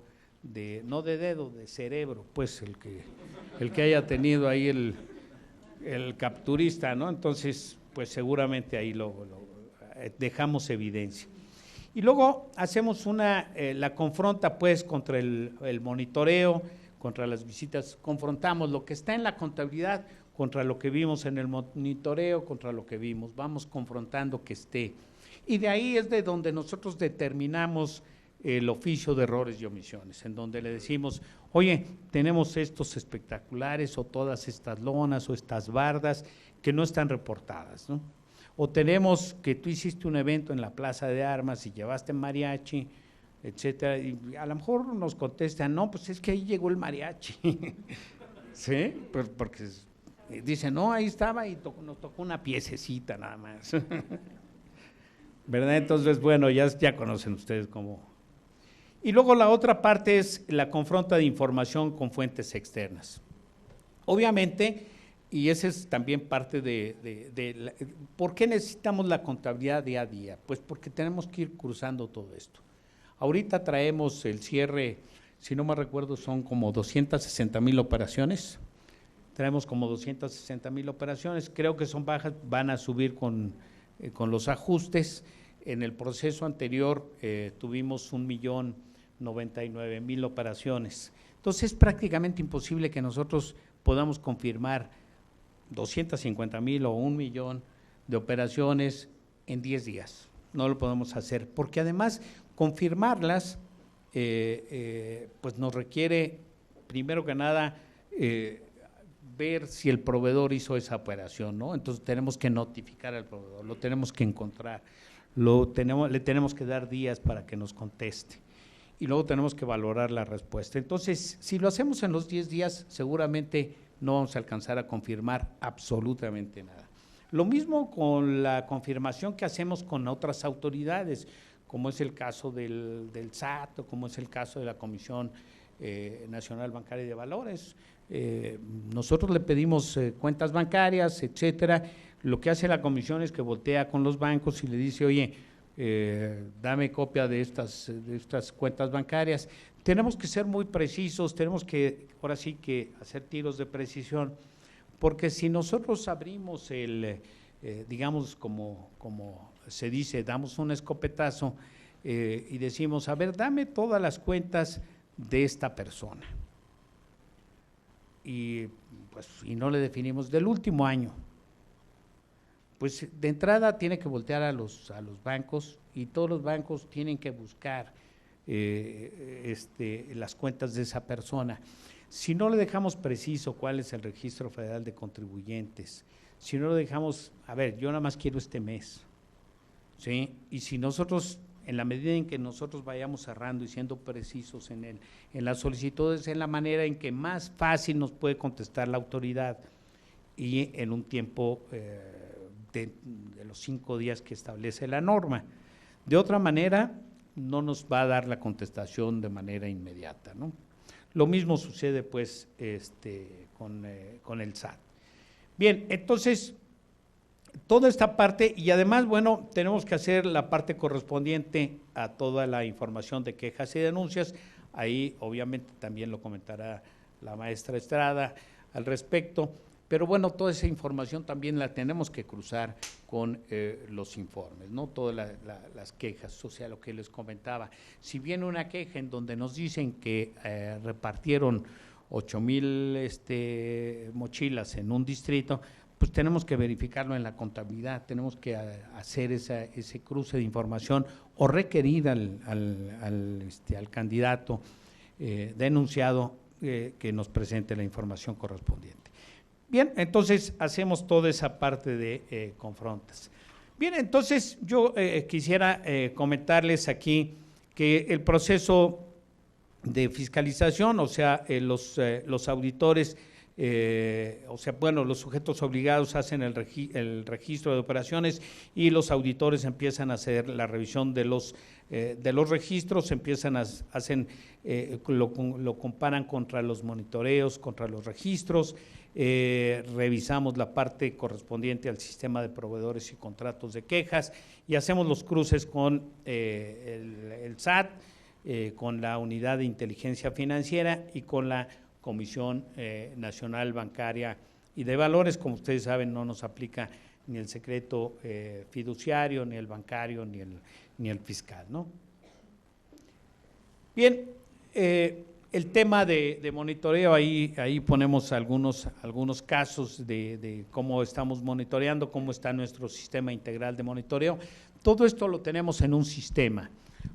no de dedo, de cerebro, pues el que haya tenido ahí el capturista, ¿no? Entonces, pues seguramente ahí lo dejamos evidencia. Y luego hacemos la confronta pues contra el monitoreo, contra las visitas, confrontamos lo que está en la contabilidad contra lo que vimos en el monitoreo, contra lo que vimos, vamos confrontando que esté. Y de ahí es de donde nosotros determinamos el oficio de errores y omisiones, en donde le decimos, oye, tenemos estos espectaculares o todas estas lonas o estas bardas que no están reportadas, ¿no? O tenemos que tú hiciste un evento en la Plaza de Armas y llevaste mariachi, etcétera, y a lo mejor nos contestan, no, pues es que ahí llegó el mariachi, ¿sí? Porque dicen, no, ahí estaba y nos tocó una piececita nada más. ¿verdad? Entonces, bueno, ya conocen ustedes cómo. Y luego la otra parte es la confronta de información con fuentes externas. Obviamente, y esa es también parte ¿por qué necesitamos la contabilidad día a día? Pues porque tenemos que ir cruzando todo esto. Ahorita traemos el cierre, si no me recuerdo, son como 260,000 operaciones. Traemos como 260,000 operaciones, creo que son bajas, van a subir con los ajustes. En el proceso anterior tuvimos 1,099,000 operaciones. Entonces es prácticamente imposible que nosotros podamos confirmar 250,000 o 1,000,000 de operaciones en 10 días. No lo podemos hacer, porque además confirmarlas pues nos requiere, primero que nada, ver si el proveedor hizo esa operación, ¿no? Entonces tenemos que notificar al proveedor, lo tenemos que encontrar, le tenemos que dar días para que nos conteste y luego tenemos que valorar la respuesta. Entonces, si lo hacemos en los 10 días, seguramente no vamos a alcanzar a confirmar absolutamente nada. Lo mismo con la confirmación que hacemos con otras autoridades, como es el caso del SAT o como es el caso de la Comisión Nacional Bancaria y de Valores. Nosotros le pedimos cuentas bancarias, etcétera. Lo que hace la comisión es que voltea con los bancos y le dice, oye, dame copia de estas cuentas bancarias. Tenemos que ser muy precisos, tenemos que, ahora sí que hacer tiros de precisión, porque si nosotros abrimos digamos como se dice, damos un escopetazo y decimos, a ver, dame todas las cuentas de esta persona. Y no le definimos del último año. Pues de entrada tiene que voltear a los bancos y todos los bancos tienen que buscar las cuentas de esa persona. Si no le dejamos preciso cuál es el Registro Federal de Contribuyentes, si no lo dejamos, a ver, yo nada más quiero este mes, ¿sí? Y si nosotros, en la medida en que nosotros vayamos cerrando y siendo precisos en las solicitudes, en la manera en que más fácil nos puede contestar la autoridad y en un tiempo de los 5 días que establece la norma. De otra manera, no nos va a dar la contestación de manera inmediata, ¿no? Lo mismo sucede pues con el SAT. Bien, entonces, toda esta parte y además, bueno, tenemos que hacer la parte correspondiente a toda la información de quejas y denuncias. Ahí obviamente también lo comentará la maestra Estrada al respecto. Pero bueno, toda esa información también la tenemos que cruzar con los informes, ¿no? Todas las quejas, o sea, lo que les comentaba. Si viene una queja en donde nos dicen que repartieron 8,000 mochilas en un distrito, pues tenemos que verificarlo en la contabilidad, tenemos que hacer ese cruce de información o requerir al candidato denunciado que nos presente la información correspondiente. Bien, entonces hacemos toda esa parte de confrontas. Bien, entonces yo quisiera comentarles aquí que el proceso de fiscalización, o sea, los auditores, o sea, bueno, los sujetos obligados hacen el registro de operaciones y los auditores empiezan a hacer la revisión de los registros, lo comparan contra los monitoreos, contra los registros, revisamos la parte correspondiente al sistema de proveedores y contratos de quejas y hacemos los cruces con el SAT, con la Unidad de Inteligencia Financiera y con la Comisión Nacional Bancaria y de Valores. Como ustedes saben, no nos aplica ni el secreto fiduciario, ni el bancario, ni el fiscal, ¿no? Bien, el tema de monitoreo, ahí ponemos algunos casos de cómo estamos monitoreando, cómo está nuestro sistema integral de monitoreo. Todo esto lo tenemos en un sistema,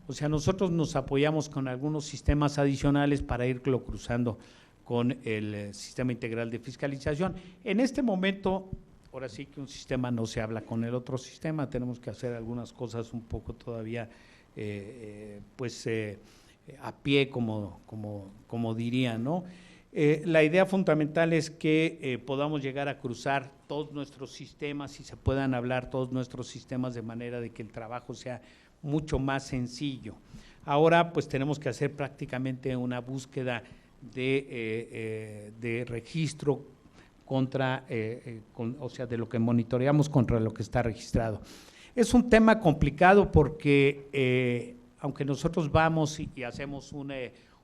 o sea, nosotros nos apoyamos con algunos sistemas adicionales para irlo cruzando con el sistema integral de fiscalización. En este momento, ahora sí que un sistema no se habla con el otro sistema, tenemos que hacer algunas cosas un poco todavía, a pie, como dirían, ¿no? La idea fundamental es que podamos llegar a cruzar todos nuestros sistemas y se puedan hablar todos nuestros sistemas de manera de que el trabajo sea mucho más sencillo. Ahora pues tenemos que hacer prácticamente una búsqueda de registro contra, o sea, de lo que monitoreamos contra lo que está registrado. Es un tema complicado porque aunque nosotros vamos y hacemos un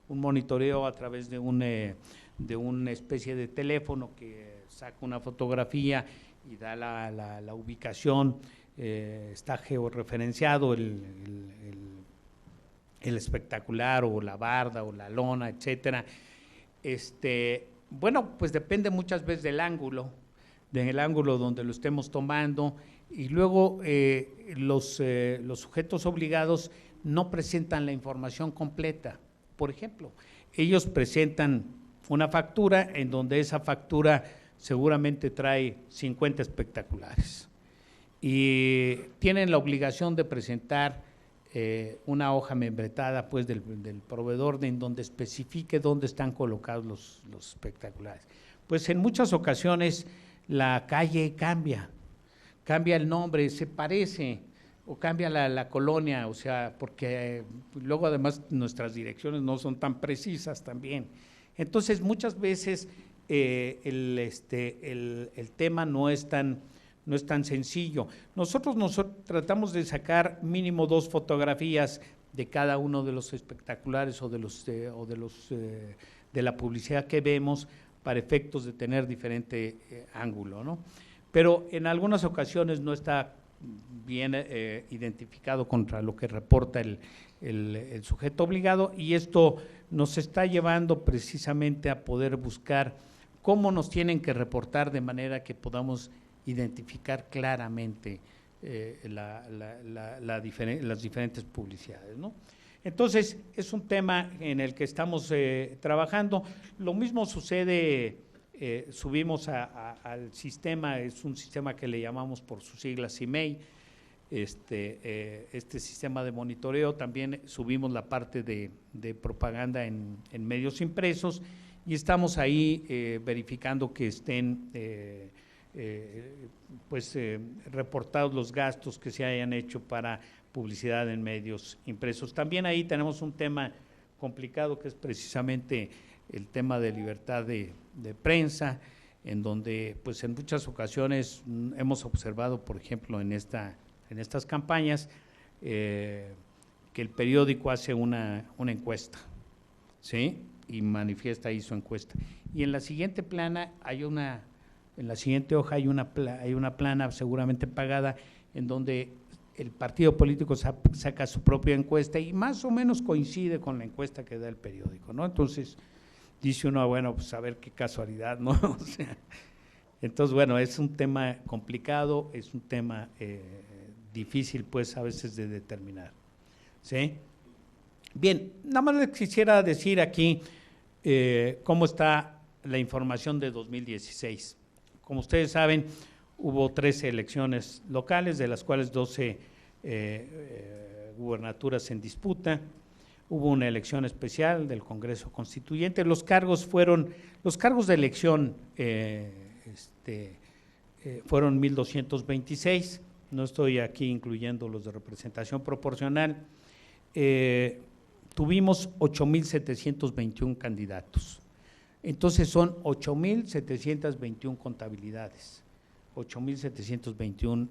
monitoreo a través de una especie de teléfono que saca una fotografía y da la ubicación, está georreferenciado el espectacular o la barda o la lona, etcétera. Bueno, pues depende muchas veces del ángulo donde lo estemos tomando, y luego los sujetos obligados no presentan la información completa. Por ejemplo, ellos presentan una factura en donde esa factura seguramente trae 50 espectaculares y tienen la obligación de presentar una hoja membretada pues del proveedor en donde especifique dónde están colocados los espectaculares. Pues en muchas ocasiones la calle cambia el nombre, se parece o cambia la colonia, o sea, porque luego además nuestras direcciones no son tan precisas también. Entonces muchas veces el tema no es tan sencillo. Nosotros tratamos de sacar mínimo 2 fotografías de cada uno de los espectaculares o de la publicidad que vemos para efectos de tener diferente ángulo, ¿no? Pero en algunas ocasiones no está bien identificado contra lo que reporta el sujeto obligado, y esto nos está llevando precisamente a poder buscar cómo nos tienen que reportar de manera que podamos identificar claramente las diferentes publicidades, ¿no? Entonces, es un tema en el que estamos trabajando. Lo mismo sucede, subimos al sistema, es un sistema que le llamamos por sus siglas CIMEI, este sistema de monitoreo. También subimos la parte de propaganda en medios impresos, y estamos ahí verificando que estén reportados los gastos que se hayan hecho para publicidad en medios impresos. También ahí tenemos un tema complicado que es precisamente el tema de libertad de prensa, en donde pues en muchas ocasiones hemos observado, por ejemplo, en estas campañas, que el periódico hace una encuesta, ¿sí? Y manifiesta ahí su encuesta. Y en la siguiente plana en la siguiente hoja hay una plana seguramente pagada, en donde el partido político saca su propia encuesta y más o menos coincide con la encuesta que da el periódico, ¿no? Entonces dice uno, bueno, pues a ver qué casualidad, ¿no? O sea, entonces, bueno, es un tema complicado, es un tema difícil, pues, a veces de determinar, ¿sí? Bien, nada más les quisiera decir aquí cómo está la información de 2016. Como ustedes saben, hubo 13 elecciones locales, de las cuales 12 gubernaturas en disputa. Hubo una elección especial del Congreso Constituyente. Los cargos de elección fueron 1,226, no estoy aquí incluyendo los de representación proporcional. Tuvimos 8,721 candidatos. Entonces son 8,721 contabilidades, 8,721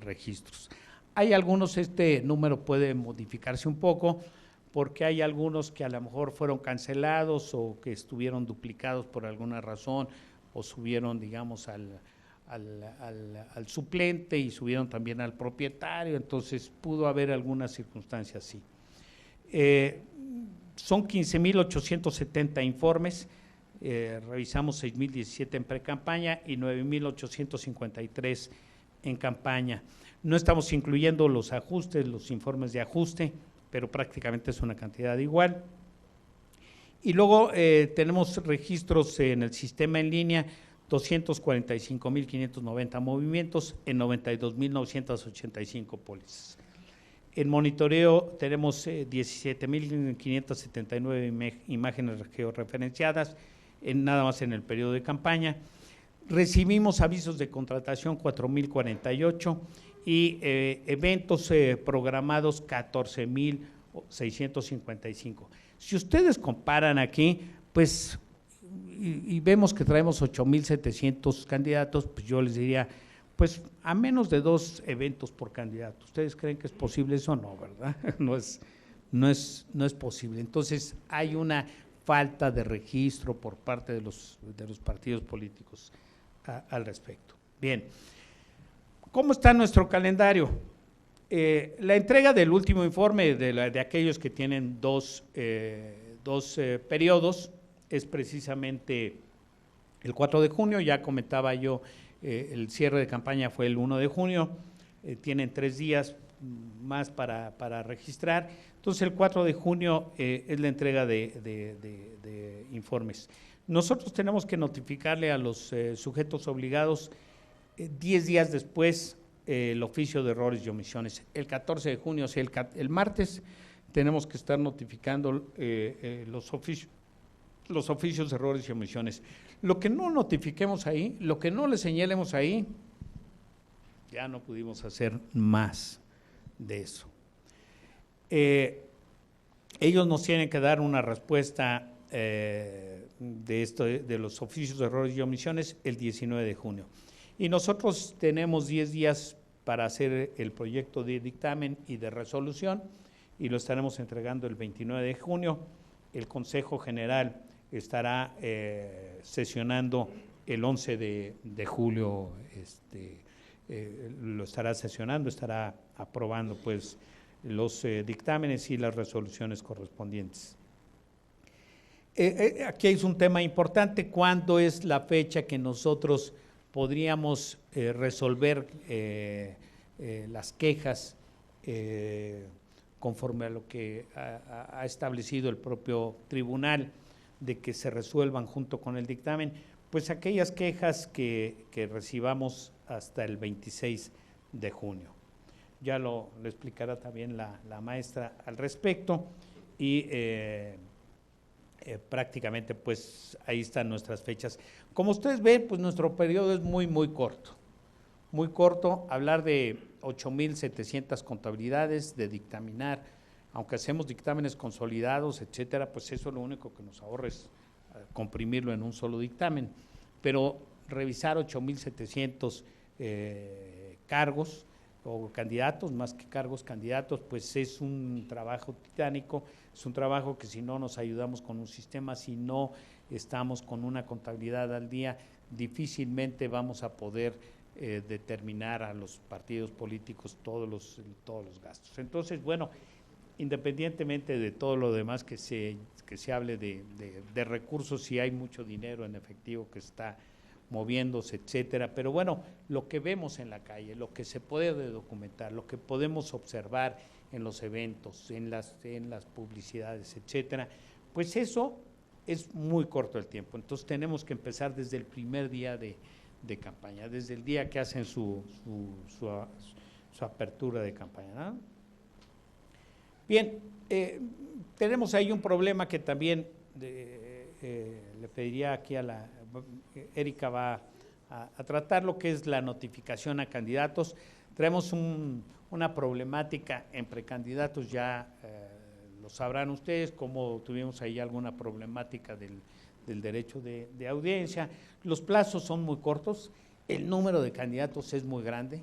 registros. Hay algunos, este número puede modificarse un poco, porque hay algunos que a lo mejor fueron cancelados o que estuvieron duplicados por alguna razón, o subieron, digamos, al suplente y subieron también al propietario, entonces pudo haber algunas circunstancias así. Son 15,870 informes. Revisamos 6,017 en pre-campaña y 9,853 en campaña. No estamos incluyendo los ajustes, los informes de ajuste, pero prácticamente es una cantidad igual. Y luego tenemos registros en el sistema en línea, 245,590 movimientos en 92,985 pólizas. En monitoreo tenemos 17,579 imágenes georreferenciadas nada más en el periodo de campaña. Recibimos avisos de contratación 4,048 y eventos programados 14,655. Si ustedes comparan aquí, pues, y vemos que traemos 8,700 candidatos, pues yo les diría, pues a menos de 2 eventos por candidato. ¿Ustedes creen que es posible eso? No, ¿verdad? No es posible. Entonces hay una falta de registro por parte de los partidos políticos al respecto. Bien, ¿cómo está nuestro calendario? La entrega del último informe de aquellos que tienen dos periodos es precisamente el 4 de junio, ya comentaba yo, el cierre de campaña fue el 1 de junio, tienen 3 días más para registrar. Entonces el 4 de junio es la entrega de informes. Nosotros tenemos que notificarle a los sujetos obligados 10 días después el oficio de errores y omisiones. El 14 de junio, o sea, el martes, tenemos que estar notificando los oficios de errores y omisiones. Lo que no notifiquemos ahí, lo que no le señalemos ahí, ya no pudimos hacer más de eso. Ellos nos tienen que dar una respuesta de los oficios de errores y omisiones el 19 de junio. Y nosotros tenemos 10 días para hacer el proyecto de dictamen y de resolución y lo estaremos entregando el 29 de junio. El Consejo General estará sesionando el 11 de julio, lo estará sesionando, estará aprobando pues los dictámenes y las resoluciones correspondientes. Aquí es un tema importante: ¿cuándo es la fecha que nosotros podríamos resolver las quejas conforme a lo que ha establecido el propio tribunal, de que se resuelvan junto con el dictamen? Pues aquellas quejas que recibamos hasta el 26 de junio. Ya lo explicará también la maestra al respecto y prácticamente pues ahí están nuestras fechas. Como ustedes ven, pues nuestro periodo es muy corto. Muy corto, hablar de 8,700 contabilidades, de dictaminar, aunque hacemos dictámenes consolidados, etcétera, pues eso lo único que nos ahorra es comprimirlo en un solo dictamen. Pero revisar 8,700 cargos o candidatos, más que cargos, candidatos, pues es un trabajo titánico, es un trabajo que si no nos ayudamos con un sistema, si no estamos con una contabilidad al día, difícilmente vamos a poder determinar a los partidos políticos todos los gastos. Entonces, bueno, independientemente de todo lo demás que se hable de recursos, si hay mucho dinero en efectivo que está moviéndose, etcétera, pero bueno, lo que vemos en la calle, lo que se puede documentar, lo que podemos observar en los eventos, en las publicidades, etcétera, pues eso es muy corto el tiempo. Entonces tenemos que empezar desde el primer día de campaña, desde el día que hacen su apertura de campaña, ¿no? Bien, tenemos ahí un problema que también le pediría aquí a Erika va a tratar, lo que es la notificación a candidatos. Traemos una problemática en precandidatos, ya lo sabrán ustedes, como tuvimos ahí alguna problemática del derecho de audiencia. Los plazos son muy cortos, el número de candidatos es muy grande.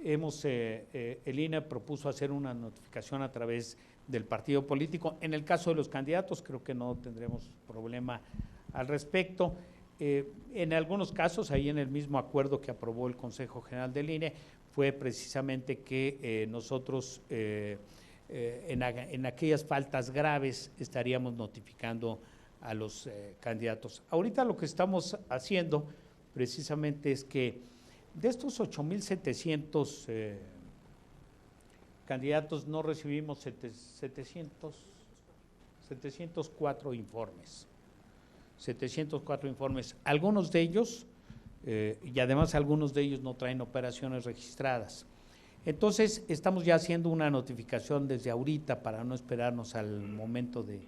El INE propuso hacer una notificación a través del partido político. En el caso de los candidatos creo que no tendremos problema al respecto. En algunos casos, ahí en el mismo acuerdo que aprobó el Consejo General del INE, fue precisamente que nosotros en aquellas faltas graves estaríamos notificando a los candidatos. Ahorita lo que estamos haciendo precisamente es que de estos 8,700 candidatos no recibimos 704 informes. 704 informes. Algunos de ellos, y además algunos de ellos no traen operaciones registradas. Entonces, estamos ya haciendo una notificación desde ahorita para no esperarnos al momento de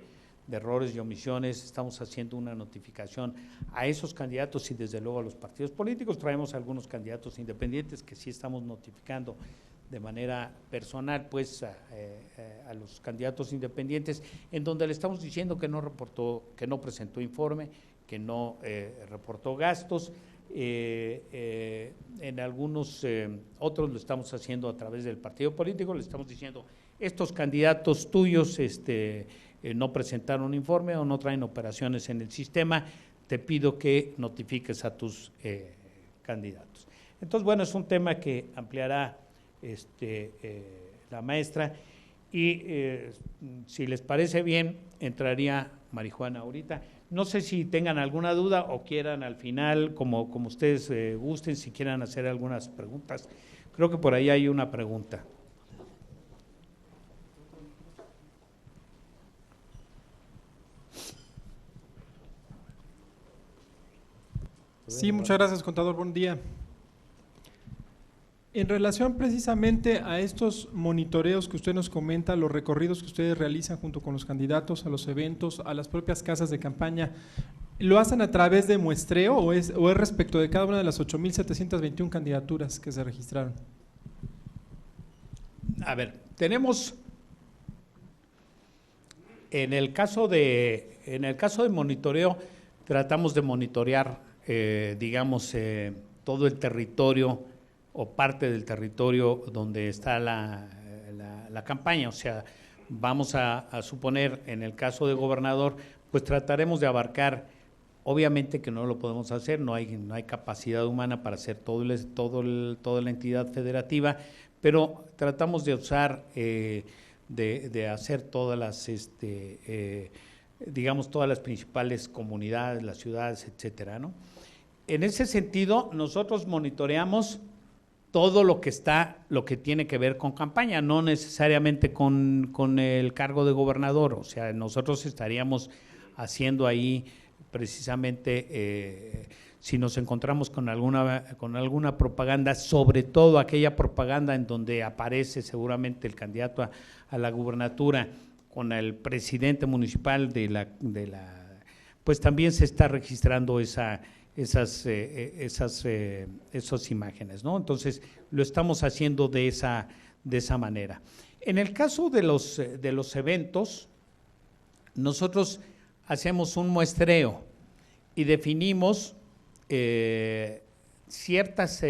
errores y omisiones, estamos haciendo una notificación a esos candidatos y desde luego a los partidos políticos. Traemos algunos candidatos independientes que sí estamos notificando de manera personal, pues a los candidatos independientes, en donde le estamos diciendo que no reportó, que no presentó informe, que no reportó gastos. En algunos otros lo estamos haciendo a través del partido político, le estamos diciendo, estos candidatos tuyos no presentaron informe o no traen operaciones en el sistema, te pido que notifiques a tus candidatos. Entonces, bueno, es un tema que ampliará la maestra y si les parece bien, entraría Marijuana ahorita. No sé si tengan alguna duda o quieran al final, como ustedes gusten, si quieran hacer algunas preguntas. Creo que por ahí hay una pregunta. Sí, muchas gracias, contador. Buen día. En relación precisamente a estos monitoreos que usted nos comenta, los recorridos que ustedes realizan junto con los candidatos a los eventos, a las propias casas de campaña, ¿lo hacen a través de muestreo o es respecto de cada una de las 8,721 candidaturas que se registraron? A ver, tenemos, en el caso de monitoreo, tratamos de monitorear, digamos, todo el territorio o parte del territorio donde está la campaña. O sea, vamos a suponer, en el caso de gobernador, pues trataremos de abarcar, obviamente que no lo podemos hacer, no hay capacidad humana para hacer toda la entidad federativa, pero tratamos de usar, de hacer todas las, digamos, todas las principales comunidades, las ciudades, etcétera, ¿no? En ese sentido, nosotros monitoreamos todo lo que tiene que ver con campaña, no necesariamente con el cargo de gobernador. O sea, nosotros estaríamos haciendo ahí precisamente, si nos encontramos con alguna propaganda, sobre todo aquella propaganda en donde aparece seguramente el candidato a la gubernatura con el presidente municipal pues también se está registrando esas imágenes, ¿no? Entonces, lo estamos haciendo de esa manera. En el caso de los eventos, nosotros hacemos un muestreo y definimos ciertas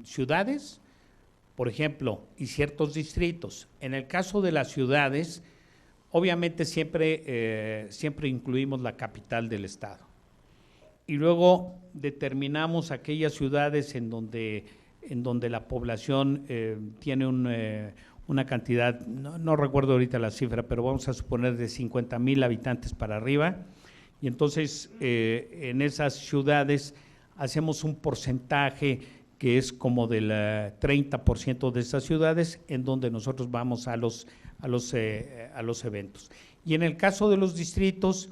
ciudades, por ejemplo, y ciertos distritos. En el caso de las ciudades, obviamente siempre incluimos la capital del estado y luego determinamos aquellas ciudades en donde la población tiene una cantidad, no recuerdo ahorita la cifra, pero vamos a suponer de 50,000 habitantes para arriba, y entonces en esas ciudades hacemos un porcentaje que es como del 30% de esas ciudades en donde nosotros vamos a los eventos. Y en el caso de los distritos,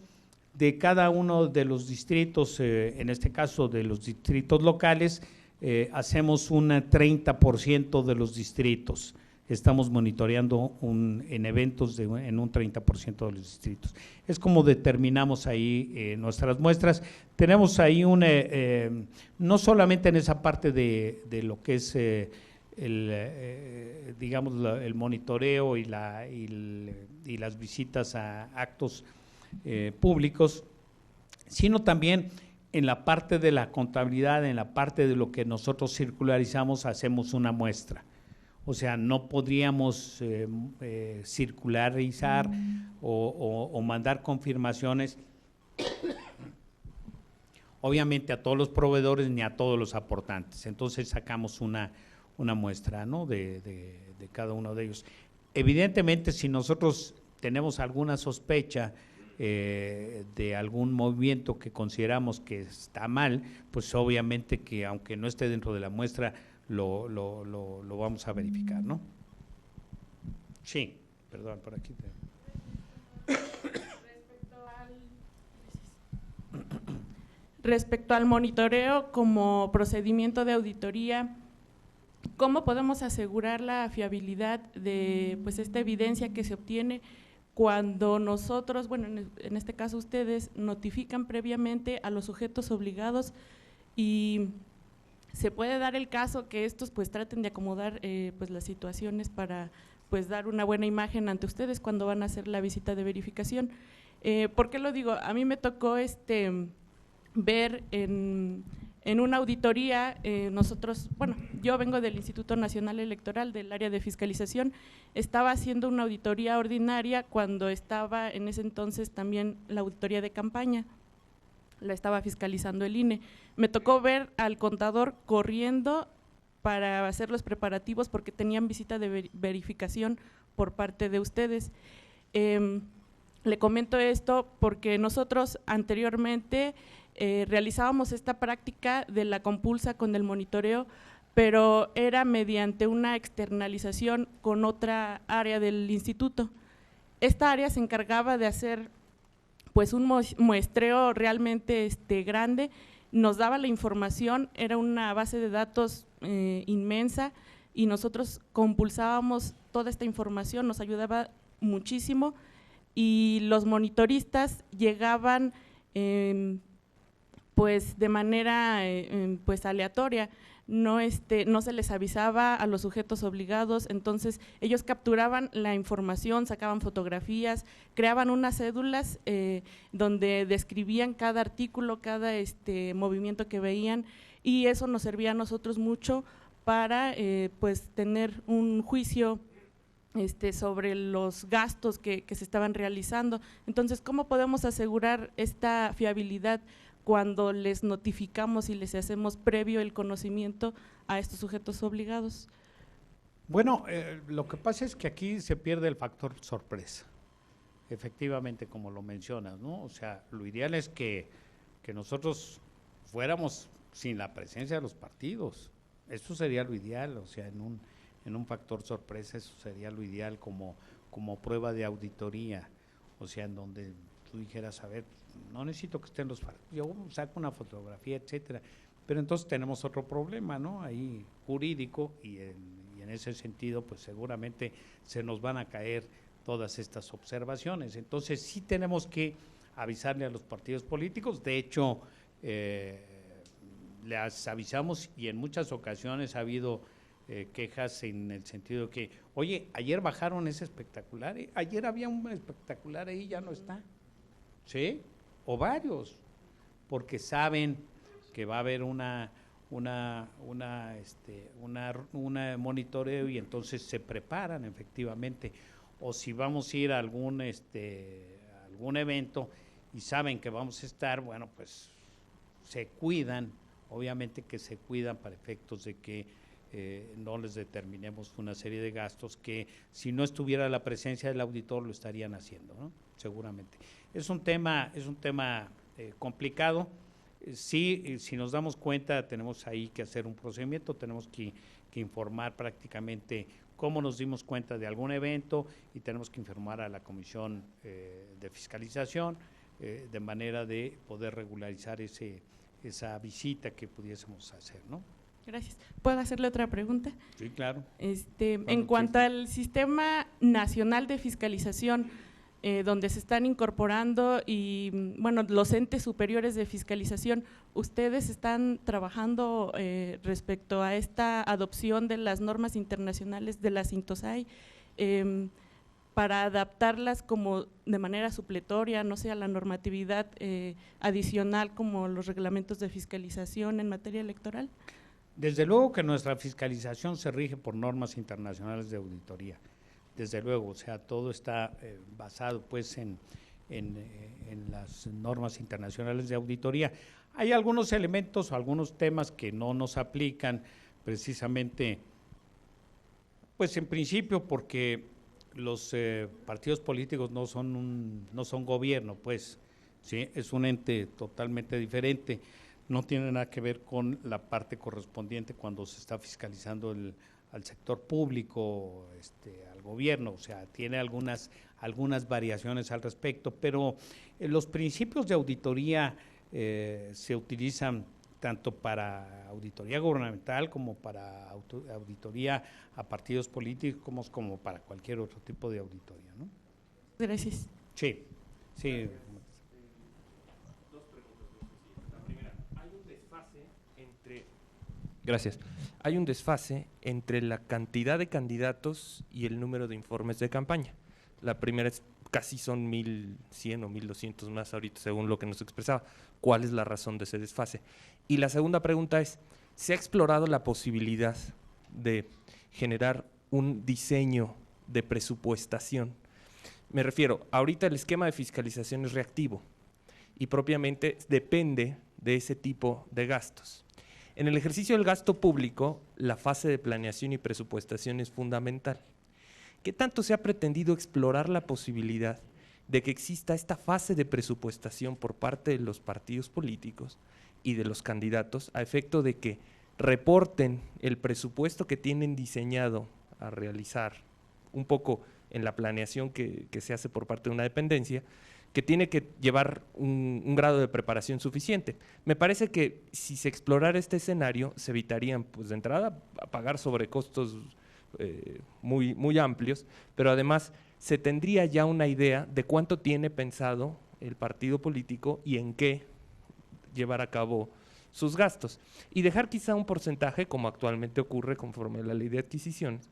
de cada uno de los distritos, en este caso de los distritos locales, hacemos un 30% de los distritos. Estamos monitoreando en eventos en un 30% de los distritos. Es como determinamos ahí nuestras muestras. Tenemos ahí no solamente en esa parte de lo que es digamos el monitoreo y las visitas a actos públicos, sino también en la parte de la contabilidad, en la parte de lo que nosotros circularizamos, hacemos una muestra. O sea, no podríamos circularizar o mandar confirmaciones, obviamente a todos los proveedores ni a todos los aportantes. Entonces sacamos una muestra, ¿no?, de cada uno de ellos. Evidentemente, si nosotros tenemos alguna sospecha de algún movimiento que consideramos que está mal, pues obviamente que aunque no esté dentro de la muestra, lo vamos a verificar, ¿no? Sí, perdón, por aquí. Respecto al monitoreo como procedimiento de auditoría, ¿Cómo podemos asegurar la fiabilidad de pues esta evidencia que se obtiene cuando nosotros, bueno, en este caso ustedes, notifican previamente a los sujetos obligados y se puede dar el caso que estos pues traten de acomodar pues las situaciones para pues dar una buena imagen ante ustedes cuando van a hacer la visita de verificación? ¿Por qué lo digo? A mí me tocó ver en una auditoría, nosotros, bueno, yo vengo del Instituto Nacional Electoral, del área de fiscalización, estaba haciendo una auditoría ordinaria cuando estaba en ese entonces también la auditoría de campaña, la estaba fiscalizando el INE. Me tocó ver al contador corriendo para hacer los preparativos porque tenían visita de verificación por parte de ustedes. Le comento esto porque nosotros anteriormente realizábamos esta práctica de la compulsa con el monitoreo, pero era mediante una externalización con otra área del instituto. Esta área se encargaba de hacer pues un muestreo realmente grande, nos daba la información, era una base de datos inmensa y nosotros compulsábamos toda esta información, nos ayudaba muchísimo y los monitoristas llegaban pues de manera pues aleatoria, no se les avisaba a los sujetos obligados, entonces ellos capturaban la información, sacaban fotografías, creaban unas cédulas donde describían cada artículo, cada movimiento que veían y eso nos servía a nosotros mucho para pues tener un juicio sobre los gastos que se estaban realizando. Entonces, ¿cómo podemos asegurar esta fiabilidad cuando les notificamos y les hacemos previo el conocimiento a estos sujetos obligados? Bueno, lo que pasa es que aquí se pierde el factor sorpresa, efectivamente, como lo mencionas, ¿no? O sea, lo ideal es que nosotros fuéramos sin la presencia de los partidos, eso sería lo ideal, o sea, en un factor sorpresa, eso sería lo ideal como prueba de auditoría, o sea, en donde tú dijeras, a ver, no necesito que estén los partidos, yo saco una fotografía, etcétera, pero entonces tenemos otro problema, ¿no? Ahí jurídico y en ese sentido, pues seguramente se nos van a caer todas estas observaciones. Entonces sí tenemos que avisarle a los partidos políticos, de hecho, les avisamos y en muchas ocasiones ha habido quejas en el sentido de que, oye, ayer bajaron ese espectacular, ayer había un espectacular ahí, ya no está, ¿sí? O varios, porque saben que va a haber un monitoreo y entonces se preparan efectivamente, o si vamos a ir a algún evento y saben que vamos a estar, bueno, pues se cuidan, obviamente que se cuidan para efectos de que no les determinemos una serie de gastos que si no estuviera la presencia del auditor lo estarían haciendo, ¿no? Seguramente. Es un tema complicado. Sí, si nos damos cuenta, tenemos ahí que hacer un procedimiento, tenemos que informar prácticamente cómo nos dimos cuenta de algún evento y tenemos que informar a la Comisión de Fiscalización de manera de poder regularizar esa visita que pudiésemos hacer, ¿no? Gracias. ¿Puedo hacerle otra pregunta? Sí, claro. En cuanto al Sistema Nacional de Fiscalización, donde se están incorporando y, bueno, los entes superiores de fiscalización, ¿ustedes están trabajando respecto a esta adopción de las normas internacionales de la Intosai para adaptarlas como de manera supletoria, no sé, a la normatividad adicional como los reglamentos de fiscalización en materia electoral? Desde luego que nuestra fiscalización se rige por normas internacionales de auditoría, desde luego, o sea, todo está basado pues en las normas internacionales de auditoría. Hay algunos elementos o algunos temas que no nos aplican precisamente, pues en principio porque los partidos políticos no son gobierno, pues, ¿sí? Es un ente totalmente diferente. No tiene nada que ver con la parte correspondiente cuando se está fiscalizando al sector público, al gobierno, o sea, tiene algunas variaciones al respecto, pero los principios de auditoría se utilizan tanto para auditoría gubernamental como para auditoría a partidos políticos, como para cualquier otro tipo de auditoría, ¿no? Gracias. Sí, sí. Dos preguntas. La primera, hay un desfase entre… Gracias. Hay un desfase entre la cantidad de candidatos y el número de informes de campaña. La primera es casi son 1.100 o 1.200 más ahorita, según lo que nos expresaba. ¿Cuál es la razón de ese desfase? Y la segunda pregunta es, ¿se ha explorado la posibilidad de generar un diseño de presupuestación? Me refiero, ahorita el esquema de fiscalización es reactivo y propiamente depende de ese tipo de gastos. En el ejercicio del gasto público, la fase de planeación y presupuestación es fundamental. ¿Qué tanto se ha pretendido explorar la posibilidad de que exista esta fase de presupuestación por parte de los partidos políticos y de los candidatos a efecto de que reporten el presupuesto que tienen diseñado a realizar un poco en la planeación que se hace por parte de una dependencia, que tiene que llevar un grado de preparación suficiente? Me parece que si se explorara este escenario, se evitarían, pues de entrada, pagar sobrecostos muy amplios, pero además se tendría ya una idea de cuánto tiene pensado el partido político y en qué llevar a cabo sus gastos. Y dejar quizá un porcentaje, como actualmente ocurre conforme a la ley de adquisiciones,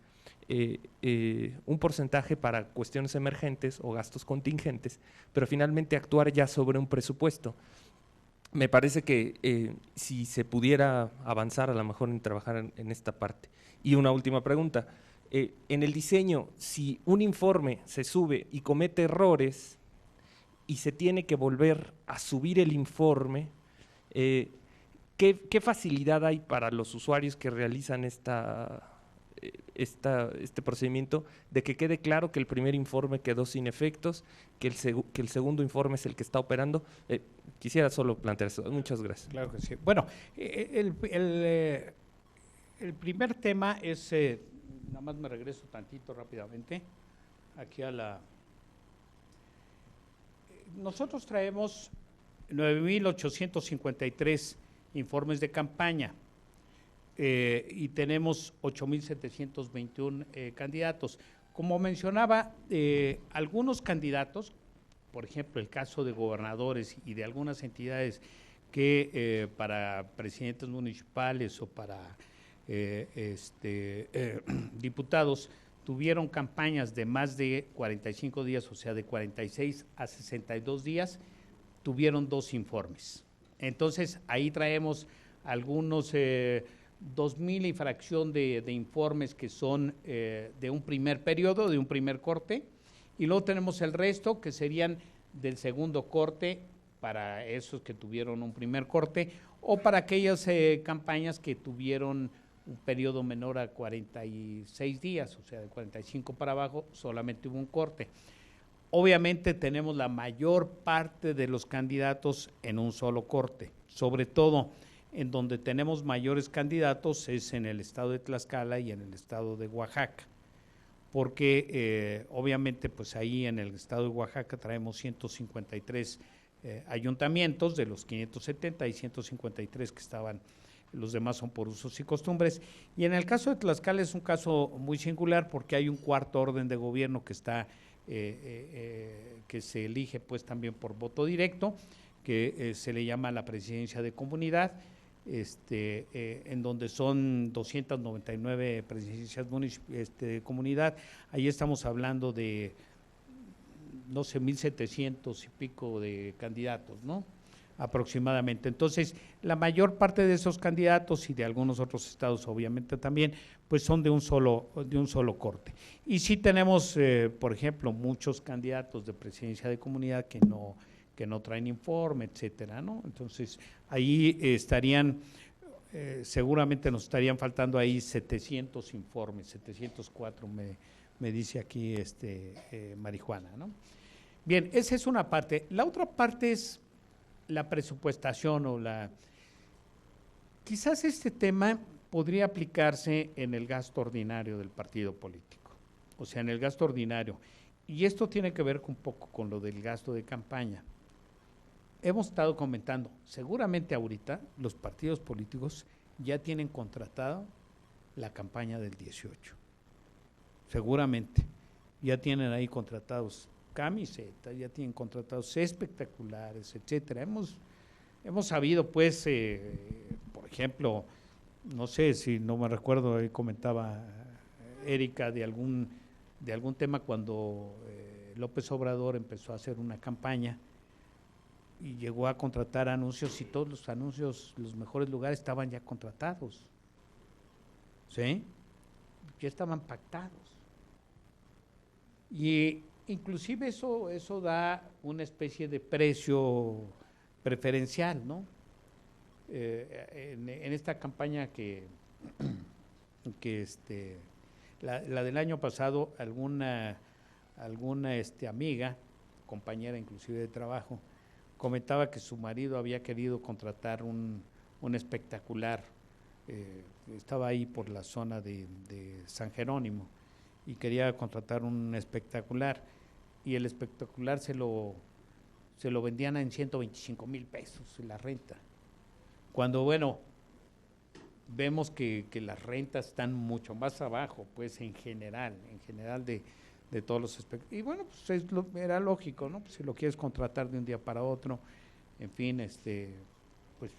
un porcentaje para cuestiones emergentes o gastos contingentes, pero finalmente actuar ya sobre un presupuesto. Me parece que si se pudiera avanzar a lo mejor en trabajar en esta parte. Y una última pregunta, en el diseño, si un informe se sube y comete errores y se tiene que volver a subir el informe, ¿qué facilidad hay para los usuarios que realizan este procedimiento de que quede claro que el primer informe quedó sin efectos, que el segundo informe es el que está operando? Quisiera solo plantear eso. Muchas gracias. Claro que sí. Bueno, el primer tema es, nada más me regreso tantito rápidamente, aquí a la… Nosotros traemos 9.853 informes de campaña y tenemos 8.721 candidatos. Como mencionaba, algunos candidatos, por ejemplo, el caso de gobernadores y de algunas entidades que para presidentes municipales o para diputados tuvieron campañas de más de 45 días, o sea, de 46 a 62 días, tuvieron 2 informes. Entonces, ahí traemos algunos 2,000 y fracción de informes que son de un primer periodo, de un primer corte, y luego tenemos el resto que serían del segundo corte para esos que tuvieron un primer corte o para aquellas campañas que tuvieron un periodo menor a 46 días, o sea, de 45 para abajo, solamente hubo un corte. Obviamente tenemos la mayor parte de los candidatos en un solo corte, sobre todo en donde tenemos mayores candidatos es en el estado de Tlaxcala y en el estado de Oaxaca, porque obviamente pues ahí en el estado de Oaxaca traemos 153 ayuntamientos de los 570 y 153 que estaban, los demás son por usos y costumbres, y en el caso de Tlaxcala es un caso muy singular porque hay un cuarto orden de gobierno que está que se elige pues también por voto directo, que se le llama la presidencia de comunidad, en donde son 299 presidencias de comunidad. Ahí estamos hablando de, no sé, 1,700 y pico de candidatos, ¿no? Aproximadamente. Entonces, la mayor parte de esos candidatos y de algunos otros estados, obviamente también, pues son de un solo corte. Y sí tenemos, por ejemplo, muchos candidatos de presidencia de comunidad que no traen informe, etcétera, ¿no? Entonces, ahí estarían, seguramente nos estarían faltando ahí 700 informes, 704 me dice aquí Marijuana, ¿no? Bien, esa es una parte. La otra parte es la presupuestación o quizás este tema podría aplicarse en el gasto ordinario del partido político, o sea, en el gasto ordinario. Y esto tiene que ver un poco con lo del gasto de campaña. hemos estado comentando, seguramente ahorita los partidos políticos ya tienen contratado la campaña del 18. Seguramente. Ya tienen ahí contratados camisetas, ya tienen contratados espectaculares, etcétera. Hemos sabido, pues, por ejemplo, no sé si no me recuerdo, ahí comentaba Erika de algún tema cuando López Obrador empezó a hacer una campaña y llegó a contratar anuncios y todos los anuncios, los mejores lugares estaban ya contratados, ¿sí? Ya estaban pactados. Y inclusive eso da una especie de precio preferencial, ¿no? En esta campaña que la del año pasado, alguna amiga, compañera inclusive de trabajo, comentaba que su marido había querido contratar un espectacular, estaba ahí por la zona de San Jerónimo, y quería contratar un espectacular, y el espectacular se lo vendían en 125,000 pesos la renta. Cuando, bueno, vemos que las rentas están mucho más abajo, pues en general de todos los espectaculares. Y bueno, pues era lógico, ¿no? Pues si lo quieres contratar de un día para otro, en fin, pues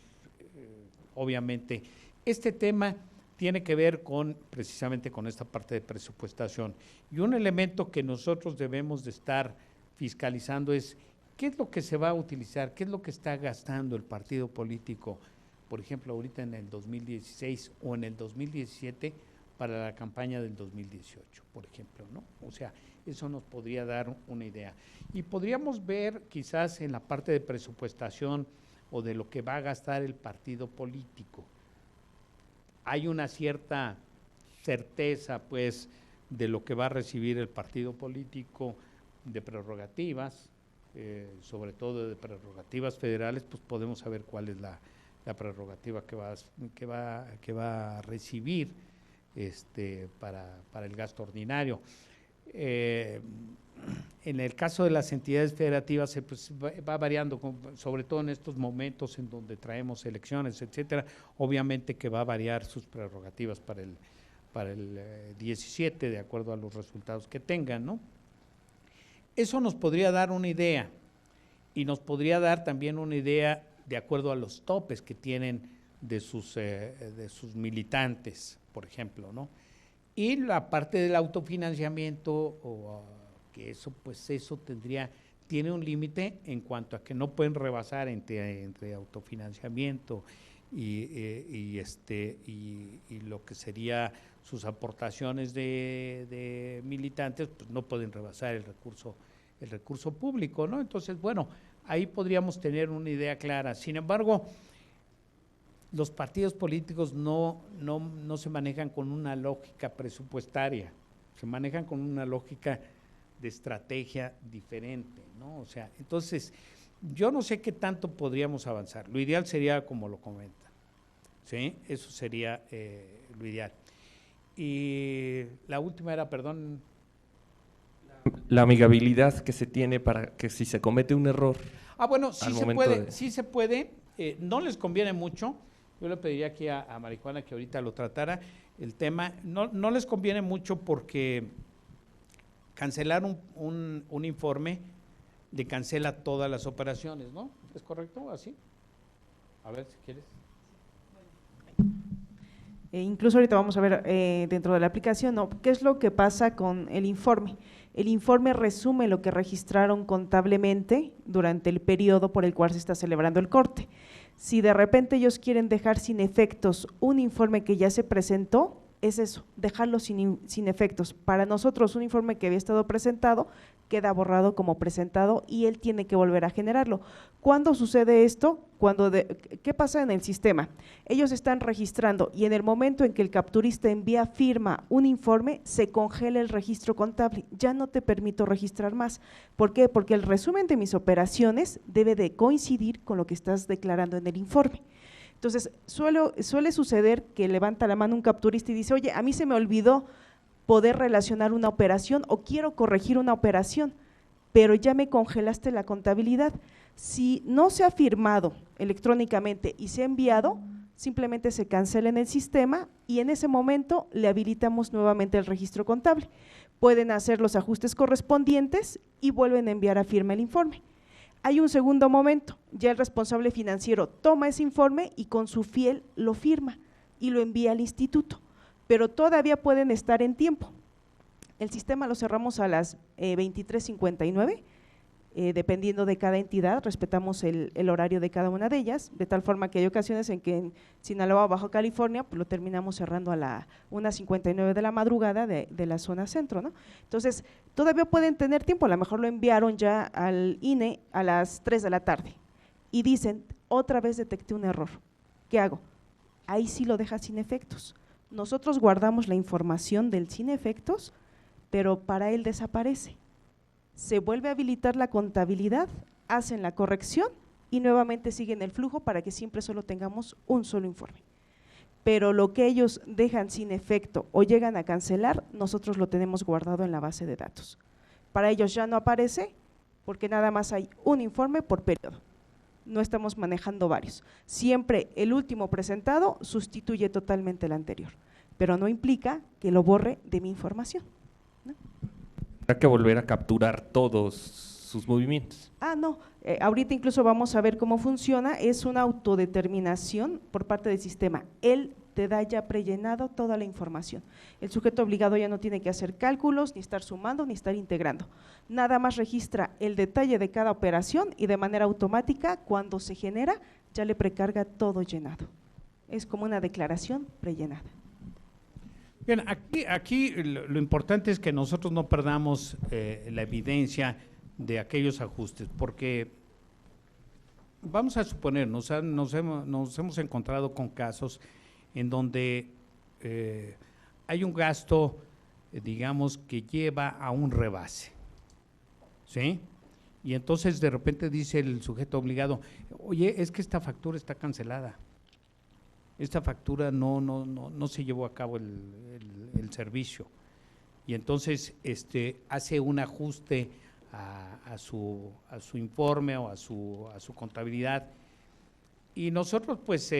obviamente este tema tiene que ver precisamente con esta parte de presupuestación. Y un elemento que nosotros debemos de estar fiscalizando es qué es lo que se va a utilizar, qué es lo que está gastando el partido político, por ejemplo, ahorita en el 2016 o en el 2017 para la campaña del 2018, por ejemplo, ¿no? O sea, eso nos podría dar una idea. Y podríamos ver quizás en la parte de presupuestación o de lo que va a gastar el partido político. Hay una cierta certeza, pues, de lo que va a recibir el partido político de prerrogativas, sobre todo de prerrogativas federales, pues podemos saber cuál es la prerrogativa que va a recibir para el gasto ordinario. En el caso de las entidades federativas pues va variando, sobre todo en estos momentos en donde traemos elecciones, etcétera, obviamente que va a variar sus prerrogativas para el 17, de acuerdo a los resultados que tengan, ¿no? Eso nos podría dar una idea, y nos podría dar también una idea de acuerdo a los topes que tienen de sus militantes, por ejemplo, ¿no? Y la parte del autofinanciamiento, que eso tiene un límite en cuanto a que no pueden rebasar entre autofinanciamiento y lo que sería sus aportaciones de militantes, pues no pueden rebasar el recurso público, ¿no? Entonces, bueno, ahí podríamos tener una idea clara. Sin embargo, los partidos políticos no se manejan con una lógica presupuestaria, se manejan con una lógica de estrategia diferente, ¿no? O sea, entonces, yo no sé qué tanto podríamos avanzar. Lo ideal sería como lo comenta, ¿sí? Eso sería lo ideal. Y la última era, perdón. La amigabilidad que se tiene para que si se comete un error. Bueno, sí se puede, no les conviene mucho. Yo le pediría aquí a Marijuana que ahorita lo tratara el tema. No les conviene mucho porque cancelar un informe le cancela todas las operaciones, ¿no? ¿Es correcto? ¿Así? A ver si quieres. Incluso ahorita vamos a ver dentro de la aplicación, ¿no? ¿Qué es lo que pasa con el informe? El informe resume lo que registraron contablemente durante el periodo por el cual se está celebrando el corte. Si de repente ellos quieren dejar sin efectos un informe que ya se presentó, es eso, dejarlo sin efectos. Para nosotros un informe que había estado presentado queda borrado como presentado y él tiene que volver a generarlo. ¿Cuándo sucede esto? ¿Qué pasa en el sistema? Ellos están registrando y en el momento en que el capturista envía firma un informe, se congela el registro contable, ya no te permito registrar más. ¿Por qué? Porque el resumen de mis operaciones debe de coincidir con lo que estás declarando en el informe. Entonces, suele suceder que levanta la mano un capturista y dice, oye, a mí se me olvidó poder relacionar una operación o quiero corregir una operación, pero ya me congelaste la contabilidad. Si no se ha firmado electrónicamente y se ha enviado, simplemente se cancela en el sistema y en ese momento le habilitamos nuevamente el registro contable. Pueden hacer los ajustes correspondientes y vuelven a enviar a firma el informe. Hay un segundo momento, ya el responsable financiero toma ese informe y con su fiel lo firma y lo envía al instituto, pero todavía pueden estar en tiempo. El sistema lo cerramos a las 23:59, dependiendo de cada entidad, respetamos el horario de cada una de ellas, de tal forma que hay ocasiones en que en Sinaloa o Baja California pues lo terminamos cerrando a la 1:59 de la madrugada de la zona centro, ¿no? Entonces, todavía pueden tener tiempo, a lo mejor lo enviaron ya al INE a las 3 de la tarde y dicen, otra vez detecté un error, ¿qué hago? Ahí sí lo deja sin efectos. Nosotros guardamos la información del sin efectos, pero para él desaparece. Se vuelve a habilitar la contabilidad, hacen la corrección y nuevamente siguen el flujo para que siempre solo tengamos un solo informe. Pero lo que ellos dejan sin efecto o llegan a cancelar, nosotros lo tenemos guardado en la base de datos. Para ellos ya no aparece porque nada más hay un informe por periodo. No estamos manejando varios. Siempre el último presentado sustituye totalmente el anterior, pero no implica que lo borre de mi información, ¿no? Habrá que volver a capturar todos sus movimientos. No, ahorita incluso vamos a ver cómo funciona, es una autodeterminación por parte del sistema, él te da ya prellenado toda la información, el sujeto obligado ya no tiene que hacer cálculos, ni estar sumando, ni estar integrando, nada más registra el detalle de cada operación y de manera automática cuando se genera ya le precarga todo llenado, es como una declaración prellenada. Bien, aquí lo importante es que nosotros no perdamos la evidencia de aquellos ajustes, porque vamos a suponer, nos hemos encontrado con casos en donde hay un gasto, digamos, que lleva a un rebase, ¿sí? Y entonces de repente dice el sujeto obligado, oye, es que esta factura está cancelada. Esta factura no se llevó a cabo el servicio y entonces hace un ajuste a su informe o a su contabilidad y nosotros pues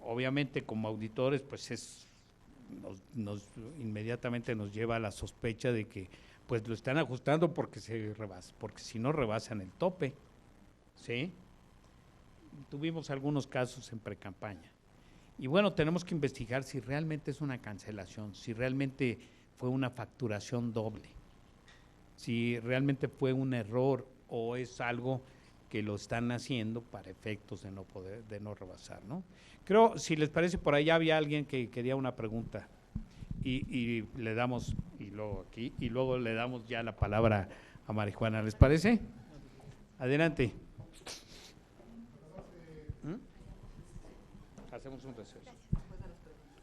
obviamente como auditores pues inmediatamente nos lleva a la sospecha de que pues lo están ajustando porque si no rebasan el tope, ¿sí? Tuvimos algunos casos en precampaña. Y bueno, tenemos que investigar si realmente es una cancelación, si realmente fue una facturación doble, si realmente fue un error o es algo que lo están haciendo para efectos de no rebasar, ¿no? Creo, si les parece, por ahí había alguien que quería una pregunta y le damos, y luego le damos ya la palabra a Marijuana, ¿les parece? Adelante. Hacemos un receso.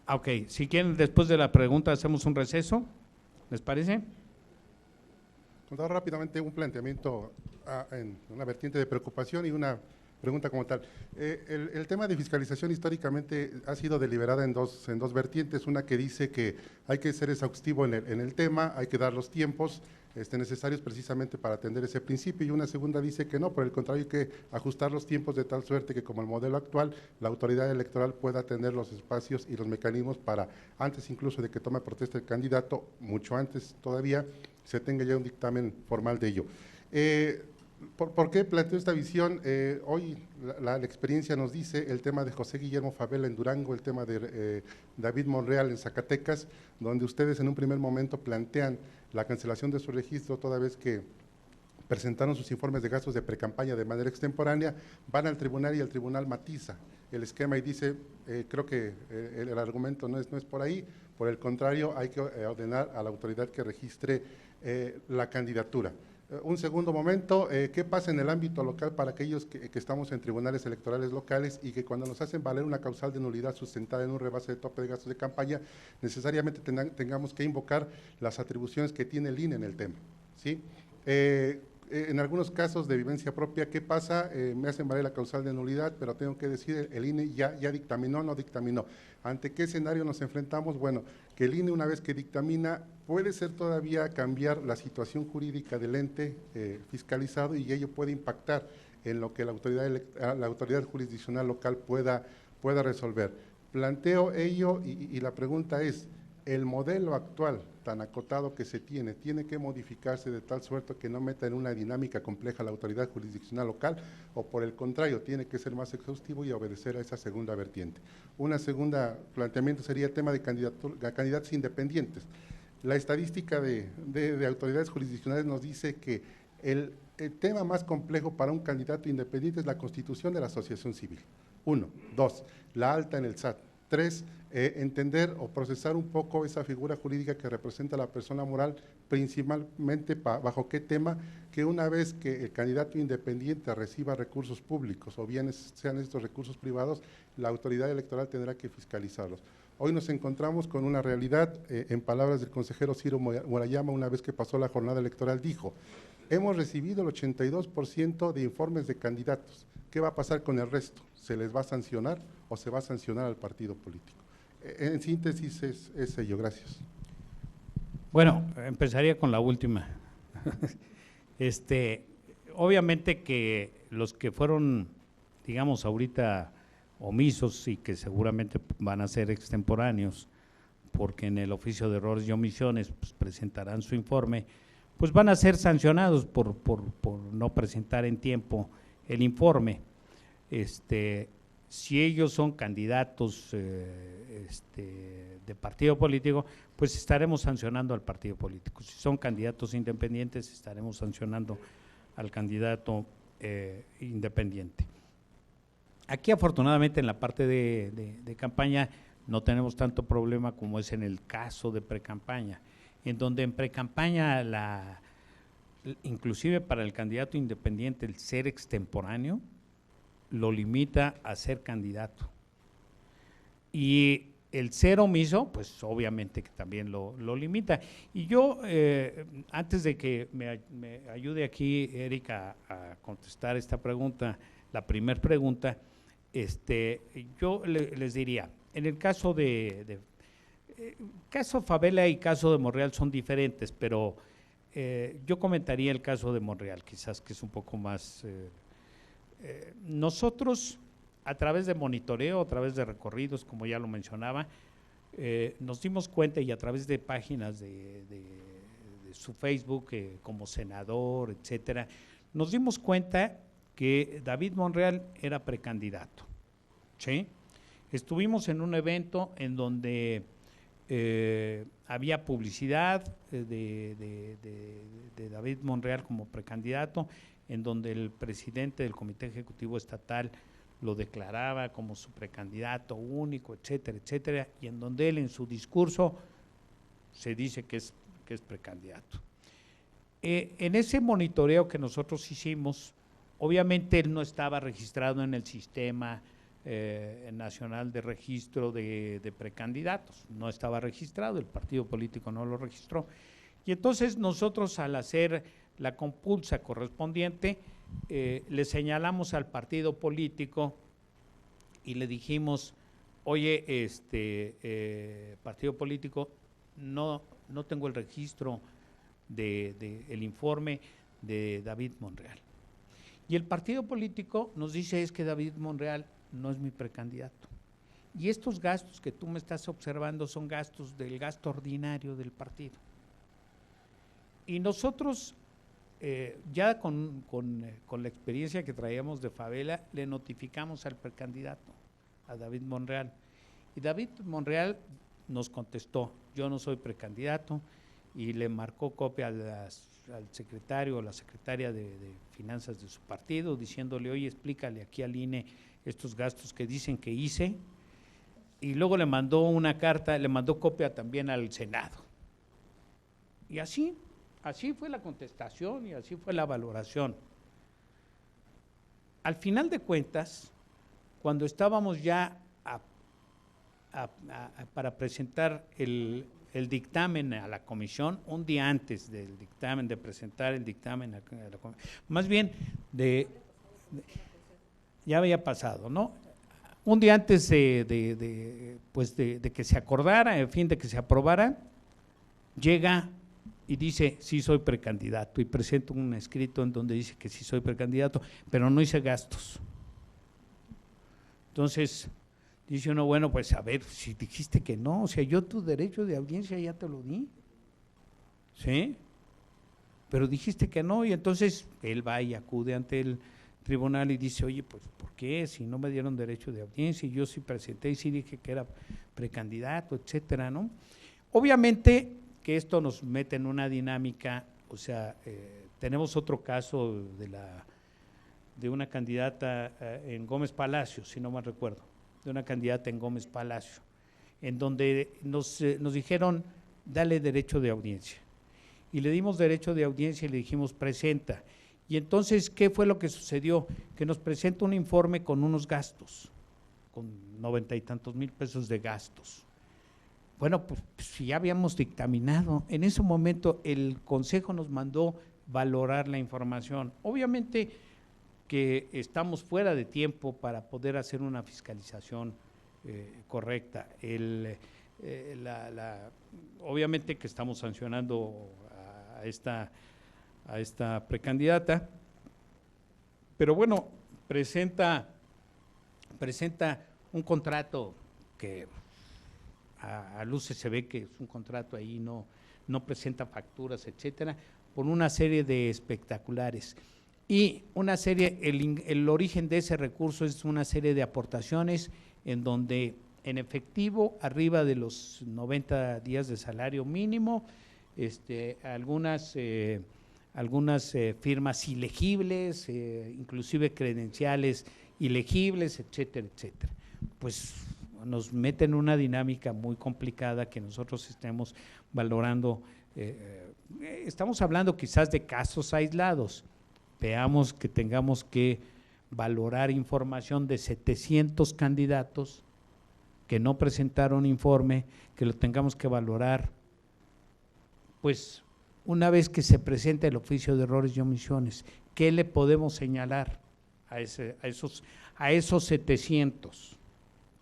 Ok, si quieren, después de la pregunta hacemos un receso, ¿les parece? Contador, rápidamente un planteamiento en una vertiente de preocupación y una pregunta como tal. El tema de fiscalización históricamente ha sido deliberada en dos vertientes, una que dice que hay que ser exhaustivo en el tema, hay que dar los tiempos necesarios precisamente para atender ese principio, y una segunda dice que no, por el contrario, hay que ajustar los tiempos de tal suerte que como el modelo actual, la autoridad electoral pueda tener los espacios y los mecanismos para, antes incluso de que tome protesta el candidato, mucho antes todavía, se tenga ya un dictamen formal de ello. ¿Por qué planteo esta visión? Hoy la experiencia nos dice el tema de José Guillermo Favela en Durango, el tema de David Monreal en Zacatecas, donde ustedes en un primer momento plantean la cancelación de su registro toda vez que presentaron sus informes de gastos de precampaña de manera extemporánea, van al tribunal y el tribunal matiza el esquema y dice, creo que el argumento no es por ahí, por el contrario, hay que ordenar a la autoridad que registre la candidatura. Un segundo momento, ¿qué pasa en el ámbito local para aquellos que estamos en tribunales electorales locales y que cuando nos hacen valer una causal de nulidad sustentada en un rebase de tope de gastos de campaña, necesariamente tengamos que invocar las atribuciones que tiene el INE en el tema, ¿sí? En algunos casos de vivencia propia, ¿qué pasa? Me hacen valer la causal de nulidad, pero tengo que decir, el INE ya dictaminó, no dictaminó. ¿Ante qué escenario nos enfrentamos? Bueno, que el INE una vez que dictamina, puede ser todavía cambiar la situación jurídica del ente fiscalizado y ello puede impactar en lo que la autoridad jurisdiccional local pueda resolver. Planteo ello y la pregunta es, ¿el modelo actual tan acotado que se tiene que modificarse de tal suerte que no meta en una dinámica compleja la autoridad jurisdiccional local, o por el contrario, tiene que ser más exhaustivo y obedecer a esa segunda vertiente? Una segunda planteamiento sería el tema de candidatos independientes. La estadística de autoridades jurisdiccionales nos dice que el tema más complejo para un candidato independiente es la constitución de la asociación civil. 1. 2. La alta en el SAT. 3. Entender o procesar un poco esa figura jurídica que representa a la persona moral, principalmente bajo qué tema, que una vez que el candidato independiente reciba recursos públicos o bien sean estos recursos privados, la autoridad electoral tendrá que fiscalizarlos. Hoy nos encontramos con una realidad, en palabras del consejero Ciro Murayama, una vez que pasó la jornada electoral, dijo: hemos recibido el 82% de informes de candidatos. ¿Qué va a pasar con el resto? ¿Se les va a sancionar o se va a sancionar al partido político? En síntesis es ello. Gracias. Bueno, empezaría con la última. Obviamente que los que fueron, digamos, ahorita omisos y que seguramente van a ser extemporáneos, porque en el oficio de errores y omisiones pues, presentarán su informe, pues van a ser sancionados por no presentar en tiempo el informe. Si ellos son candidatos de partido político, pues estaremos sancionando al partido político. Si son candidatos independientes, estaremos sancionando al candidato independiente. Aquí afortunadamente en la parte de campaña no tenemos tanto problema como es en el caso de precampaña, en donde en precampaña inclusive para el candidato independiente el ser extemporáneo lo limita a ser candidato. Y el ser omiso, pues obviamente que también lo limita. Y yo, antes de que me ayude aquí Erika a contestar esta pregunta, la primera pregunta, yo les diría, en el caso caso Favela y caso de Monreal son diferentes, pero yo comentaría el caso de Monreal, quizás que es un poco más… nosotros, a través de monitoreo, a través de recorridos, como ya lo mencionaba, nos dimos cuenta, y a través de páginas de su Facebook, como senador, etcétera, nos dimos cuenta que David Monreal era precandidato, ¿sí? Estuvimos en un evento en donde había publicidad de David Monreal como precandidato, en donde el presidente del Comité Ejecutivo Estatal lo declaraba como su precandidato único, etcétera, etcétera, y en donde él en su discurso se dice que es precandidato. En ese monitoreo que nosotros hicimos, obviamente él no estaba registrado en el sistema nacional de registro de precandidatos, no estaba registrado, el partido político no lo registró, y entonces nosotros al hacer la compulsa correspondiente, le señalamos al partido político y le dijimos: oye, partido político, no tengo el registro el informe de David Monreal. Y el partido político nos dice: es que David Monreal no es mi precandidato. Y estos gastos que tú me estás observando son gastos del gasto ordinario del partido. Y nosotros… ya con la experiencia que traíamos de Favela, le notificamos al precandidato, a David Monreal, y David Monreal nos contestó: yo no soy precandidato, y le marcó copia al secretario o la secretaria de finanzas de su partido, diciéndole: oye, explícale aquí al INE estos gastos que dicen que hice, y luego le mandó una carta, le mandó copia también al Senado. Y así fue la contestación y así fue la valoración. Al final de cuentas, cuando estábamos ya para presentar el dictamen a la comisión, un día antes del dictamen, de presentar el dictamen a la comisión, más bien ya había pasado, ¿no? Un día antes de que se acordara, en fin, de que se aprobara, llega y dice, sí soy precandidato, y presento un escrito en donde dice que sí soy precandidato, pero no hice gastos. Entonces, dice uno, bueno, pues a ver, si dijiste que no, o sea, yo tu derecho de audiencia ya te lo di, ¿sí? Pero dijiste que no, y entonces él va y acude ante el tribunal y dice, oye, pues, ¿por qué? Si no me dieron derecho de audiencia, y yo sí presenté y sí dije que era precandidato, etcétera, ¿no? Obviamente que esto nos mete en una dinámica, o sea, tenemos otro caso de una candidata en Gómez Palacio, si no mal recuerdo, de una candidata en Gómez Palacio, en donde nos dijeron, dale derecho de audiencia. Y le dimos derecho de audiencia y le dijimos, presenta. Y entonces, ¿qué fue lo que sucedió? Que nos presenta un informe con unos gastos, con 90 y tantos mil pesos de gastos. Bueno, pues ya habíamos dictaminado. En ese momento el Consejo nos mandó valorar la información. Obviamente que estamos fuera de tiempo para poder hacer una fiscalización correcta. Obviamente que estamos sancionando a esta precandidata, pero bueno, presenta un contrato que a luces se ve que es un contrato ahí, no presenta facturas, etcétera, por una serie de espectaculares. Y una serie, el origen de ese recurso es una serie de aportaciones en donde en efectivo, arriba de los 90 días de salario mínimo, algunas firmas ilegibles, inclusive credenciales ilegibles, etcétera, etcétera. Pues nos mete en una dinámica muy complicada que nosotros estemos valorando. Estamos hablando quizás de casos aislados. Veamos que tengamos que valorar información de 700 candidatos que no presentaron informe, que lo tengamos que valorar, pues una vez que se presenta el oficio de errores y omisiones, ¿qué le podemos señalar a esos 700?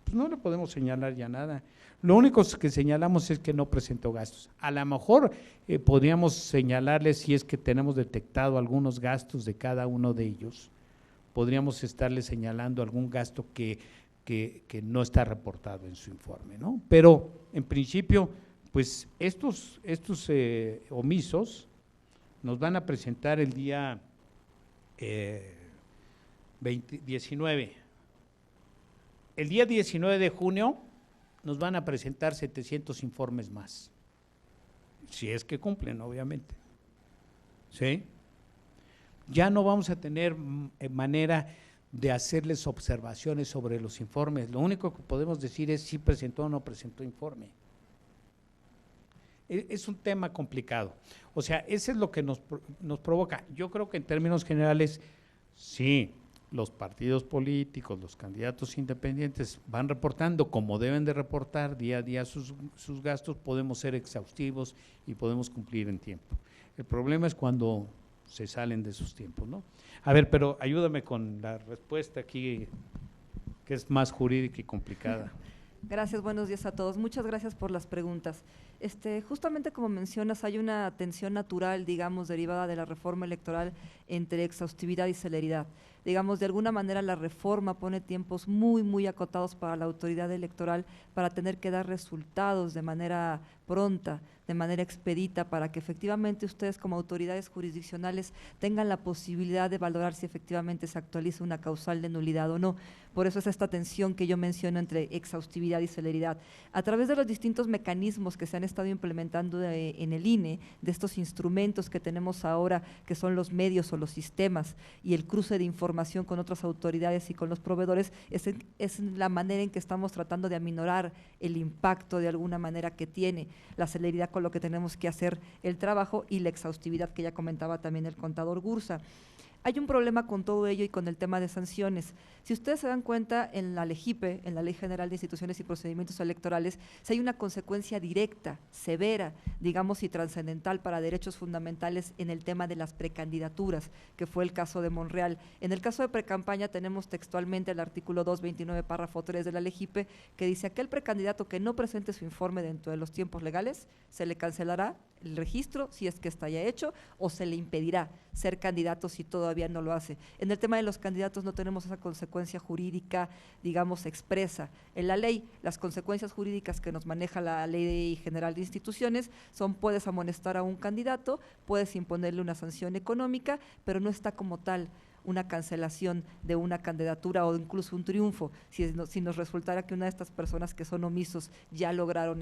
Pues no le podemos señalar ya nada. Lo único que señalamos es que no presentó gastos. A lo mejor podríamos señalarle, si es que tenemos detectado algunos gastos de cada uno de ellos, podríamos estarle señalando algún gasto que no está reportado en su informe, ¿no? Pero en principio, pues estos omisos nos van a presentar el día 19. El día 19 de junio nos van a presentar 700 informes más, si es que cumplen, obviamente. ¿Sí? Ya no vamos a tener manera de hacerles observaciones sobre los informes. Lo único que podemos decir es si presentó o no presentó informe. Es un tema complicado. O sea, eso es lo que nos provoca. Yo creo que en términos generales, sí, los partidos políticos, los candidatos independientes van reportando como deben de reportar día a día sus gastos, podemos ser exhaustivos y podemos cumplir en tiempo. El problema es cuando se salen de esos tiempos, ¿no? A ver, pero ayúdame con la respuesta aquí, que es más jurídica y complicada. Gracias, buenos días a todos. Muchas gracias por las preguntas. Justamente como mencionas, hay una tensión natural, digamos, derivada de la reforma electoral entre exhaustividad y celeridad. Digamos, de alguna manera la reforma pone tiempos muy, muy acotados para la autoridad electoral para tener que dar resultados de manera pronta, de manera expedita, para que efectivamente ustedes como autoridades jurisdiccionales tengan la posibilidad de valorar si efectivamente se actualiza una causal de nulidad o no. Por eso es esta tensión que yo menciono entre exhaustividad y celeridad. A través de los distintos mecanismos que se han estado implementando en el INE, de estos instrumentos que tenemos ahora, que son los medios o los sistemas, y el cruce de información con otras autoridades y con los proveedores, es la manera en que estamos tratando de aminorar el impacto de alguna manera que tiene la celeridad con lo que tenemos que hacer el trabajo y la exhaustividad que ya comentaba también el contador Gursa. Hay un problema con todo ello y con el tema de sanciones. Si ustedes se dan cuenta, en la LEGIPE, en la Ley General de Instituciones y Procedimientos Electorales, si hay una consecuencia directa, severa, digamos, y trascendental para derechos fundamentales en el tema de las precandidaturas, que fue el caso de Monreal. En el caso de precampaña tenemos textualmente el artículo 229, párrafo 3 de la LEGIPE, que dice: aquel precandidato que no presente su informe dentro de los tiempos legales, se le cancelará el registro si es que está ya hecho o se le impedirá ser candidato si todavía no lo hace. En el tema de los candidatos no tenemos esa consecuencia jurídica, digamos, expresa. En la ley, las consecuencias jurídicas que nos maneja la Ley General de Instituciones son: puedes amonestar a un candidato, puedes imponerle una sanción económica, pero no está como tal una cancelación de una candidatura o incluso un triunfo, si nos resultara que una de estas personas que son omisos ya lograron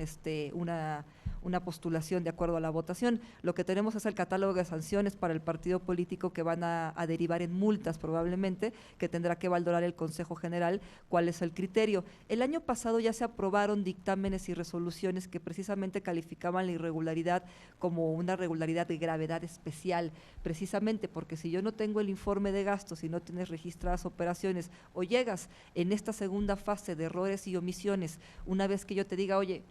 una postulación de acuerdo a la votación. Lo que tenemos es el catálogo de sanciones para el partido político que van a derivar en multas probablemente, que tendrá que valorar el Consejo General cuál es el criterio. El año pasado ya se aprobaron dictámenes y resoluciones que precisamente calificaban la irregularidad como una irregularidad de gravedad especial, precisamente porque si yo no tengo el informe de gastos, si no tienes registradas operaciones o llegas en esta segunda fase de errores y omisiones, una vez que yo te diga, oye,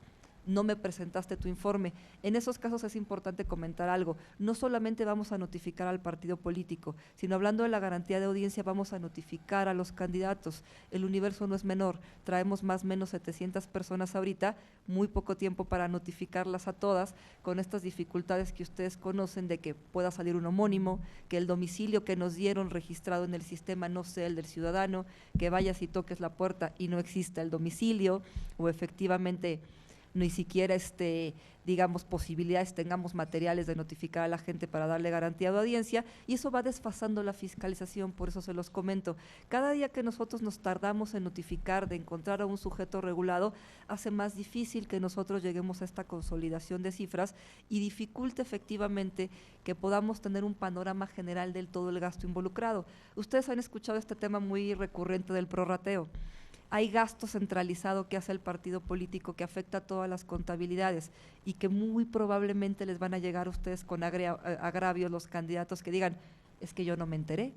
no me presentaste tu informe. En esos casos es importante comentar algo: no solamente vamos a notificar al partido político, sino hablando de la garantía de audiencia, vamos a notificar a los candidatos. El universo no es menor, traemos más o menos 700 personas ahorita, muy poco tiempo para notificarlas a todas, con estas dificultades que ustedes conocen de que pueda salir un homónimo, que el domicilio que nos dieron registrado en el sistema no sea el del ciudadano, que vayas y toques la puerta y no exista el domicilio, o efectivamente ni siquiera digamos, posibilidades, tengamos materiales de notificar a la gente para darle garantía de audiencia, y eso va desfasando la fiscalización. Por eso se los comento, cada día que nosotros nos tardamos en notificar, de encontrar a un sujeto regulado, hace más difícil que nosotros lleguemos a esta consolidación de cifras y dificulta efectivamente que podamos tener un panorama general del todo el gasto involucrado. Ustedes han escuchado este tema muy recurrente del prorrateo. Hay gasto centralizado que hace el partido político que afecta a todas las contabilidades y que muy probablemente les van a llegar a ustedes con agravios los candidatos que digan: es que yo no me enteré,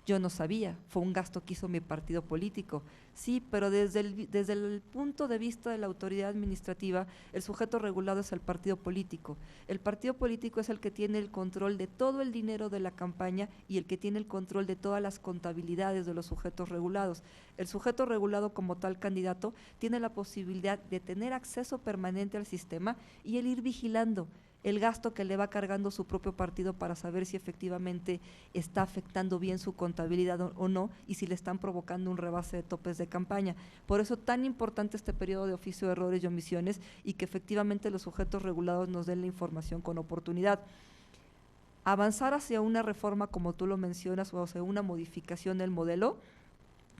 yo no sabía, fue un gasto que hizo mi partido político. Sí, pero desde el punto de vista de la autoridad administrativa, el sujeto regulado es el partido político. El partido político es el que tiene el control de todo el dinero de la campaña y el que tiene el control de todas las contabilidades de los sujetos regulados. El sujeto regulado como tal candidato tiene la posibilidad de tener acceso permanente al sistema y el ir vigilando el gasto que le va cargando su propio partido para saber si efectivamente está afectando bien su contabilidad o no, y si le están provocando un rebase de topes de campaña. Por eso tan importante este periodo de oficio de errores y omisiones, y que efectivamente los sujetos regulados nos den la información con oportunidad. Avanzar hacia una reforma, como tú lo mencionas, o hacia una modificación del modelo,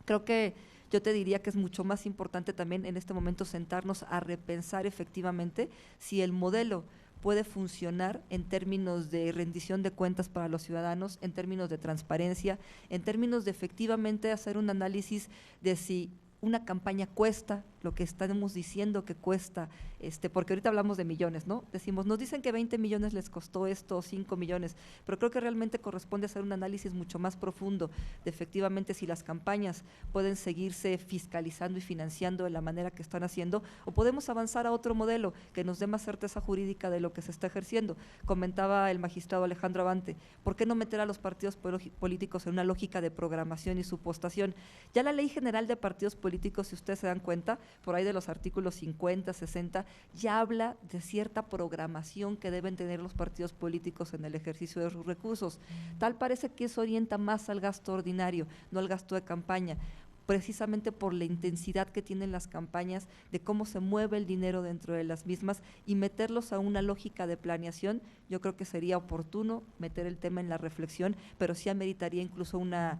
creo que yo te diría que es mucho más importante también en este momento sentarnos a repensar efectivamente si el modelo puede funcionar en términos de rendición de cuentas para los ciudadanos, en términos de transparencia, en términos de efectivamente hacer un análisis de si una campaña cuesta lo que estamos diciendo que cuesta, porque ahorita hablamos de millones, ¿no? Decimos, nos dicen que 20 millones les costó esto, 5 millones, pero creo que realmente corresponde hacer un análisis mucho más profundo de efectivamente si las campañas pueden seguirse fiscalizando y financiando de la manera que están haciendo, o podemos avanzar a otro modelo que nos dé más certeza jurídica de lo que se está ejerciendo. Comentaba el magistrado Alejandro Abante, ¿por qué no meter a los partidos políticos en una lógica de programación y supostación? Ya la Ley General de Partidos Políticos, si ustedes se dan cuenta, por ahí de los artículos 50, 60, ya habla de cierta programación que deben tener los partidos políticos en el ejercicio de sus recursos. Tal parece que eso orienta más al gasto ordinario, no al gasto de campaña, precisamente por la intensidad que tienen las campañas, de cómo se mueve el dinero dentro de las mismas, y meterlos a una lógica de planeación. Yo creo que sería oportuno meter el tema en la reflexión, pero sí ameritaría incluso una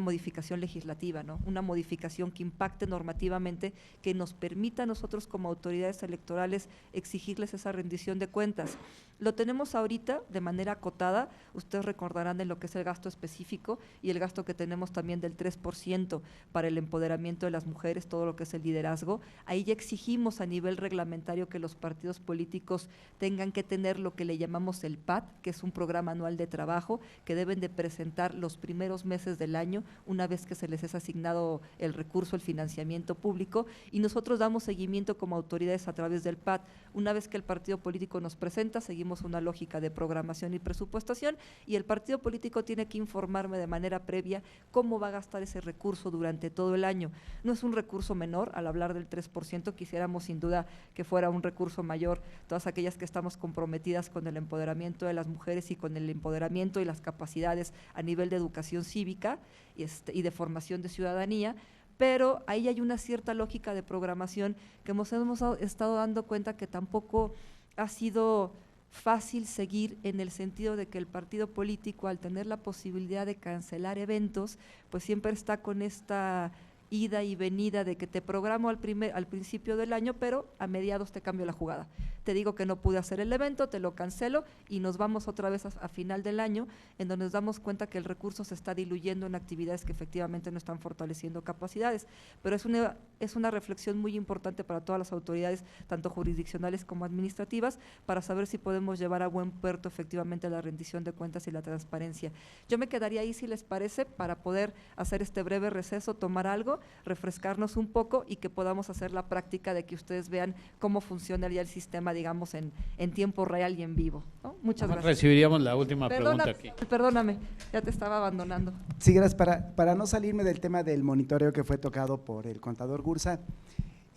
modificación legislativa, ¿no? Una modificación que impacte normativamente, que nos permita a nosotros como autoridades electorales exigirles esa rendición de cuentas. Lo tenemos ahorita de manera acotada, ustedes recordarán de lo que es el gasto específico y el gasto que tenemos también del 3% para el empoderamiento de las mujeres, todo lo que es el liderazgo. Ahí ya exigimos a nivel reglamentario que los partidos políticos tengan que tener lo que le llamamos el PAT, que es un programa anual de trabajo que deben de presentar los primeros meses del año, año, una vez que se les es asignado el recurso, el financiamiento público, y nosotros damos seguimiento como autoridades a través del PAD. Una vez que el partido político nos presenta, seguimos una lógica de programación y presupuestación, y el partido político tiene que informarme de manera previa cómo va a gastar ese recurso durante todo el año. No es un recurso menor, al hablar del 3%, quisiéramos sin duda que fuera un recurso mayor, todas aquellas que estamos comprometidas con el empoderamiento de las mujeres y con el empoderamiento y las capacidades a nivel de educación cívica y de formación de ciudadanía, pero ahí hay una cierta lógica de programación que hemos estado dando cuenta que tampoco ha sido fácil seguir, en el sentido de que el partido político, al tener la posibilidad de cancelar eventos, pues siempre está con esta ida y venida de que te programo al principio del año, pero a mediados te cambio la jugada. Te digo que no pude hacer el evento, te lo cancelo y nos vamos otra vez a final del año, en donde nos damos cuenta que el recurso se está diluyendo en actividades que efectivamente no están fortaleciendo capacidades. Pero es una reflexión muy importante para todas las autoridades, tanto jurisdiccionales como administrativas, para saber si podemos llevar a buen puerto efectivamente la rendición de cuentas y la transparencia. Yo me quedaría ahí, si les parece, para poder hacer este breve receso, tomar algo, refrescarnos un poco y que podamos hacer la práctica de que ustedes vean cómo funciona ya el sistema, digamos, en tiempo real y en vivo, ¿no? Muchas gracias. Recibiríamos la última pregunta aquí. Perdóname, ya te estaba abandonando. Sí, gracias. Para no salirme del tema del monitoreo que fue tocado por el contador Gursa,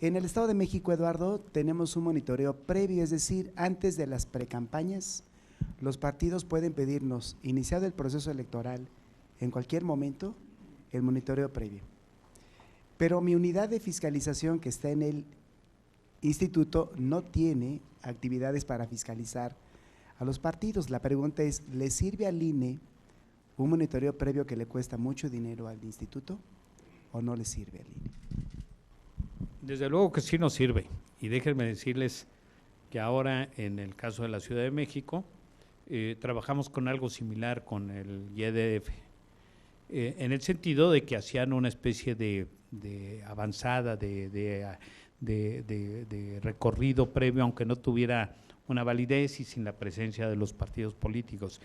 en el Estado de México, Eduardo, tenemos un monitoreo previo, es decir, antes de las precampañas, los partidos pueden pedirnos, iniciado el proceso electoral, en cualquier momento, el monitoreo previo. Pero mi unidad de fiscalización que está en el instituto no tiene actividades para fiscalizar a los partidos. La pregunta es, ¿le sirve al INE un monitoreo previo que le cuesta mucho dinero al instituto o no le sirve al INE? Desde luego que sí nos sirve, y déjenme decirles que ahora en el caso de la Ciudad de México trabajamos con algo similar con el IEDF, en el sentido de que hacían una especie de avanzada, de recorrido previo, aunque no tuviera una validez y sin la presencia de los partidos políticos.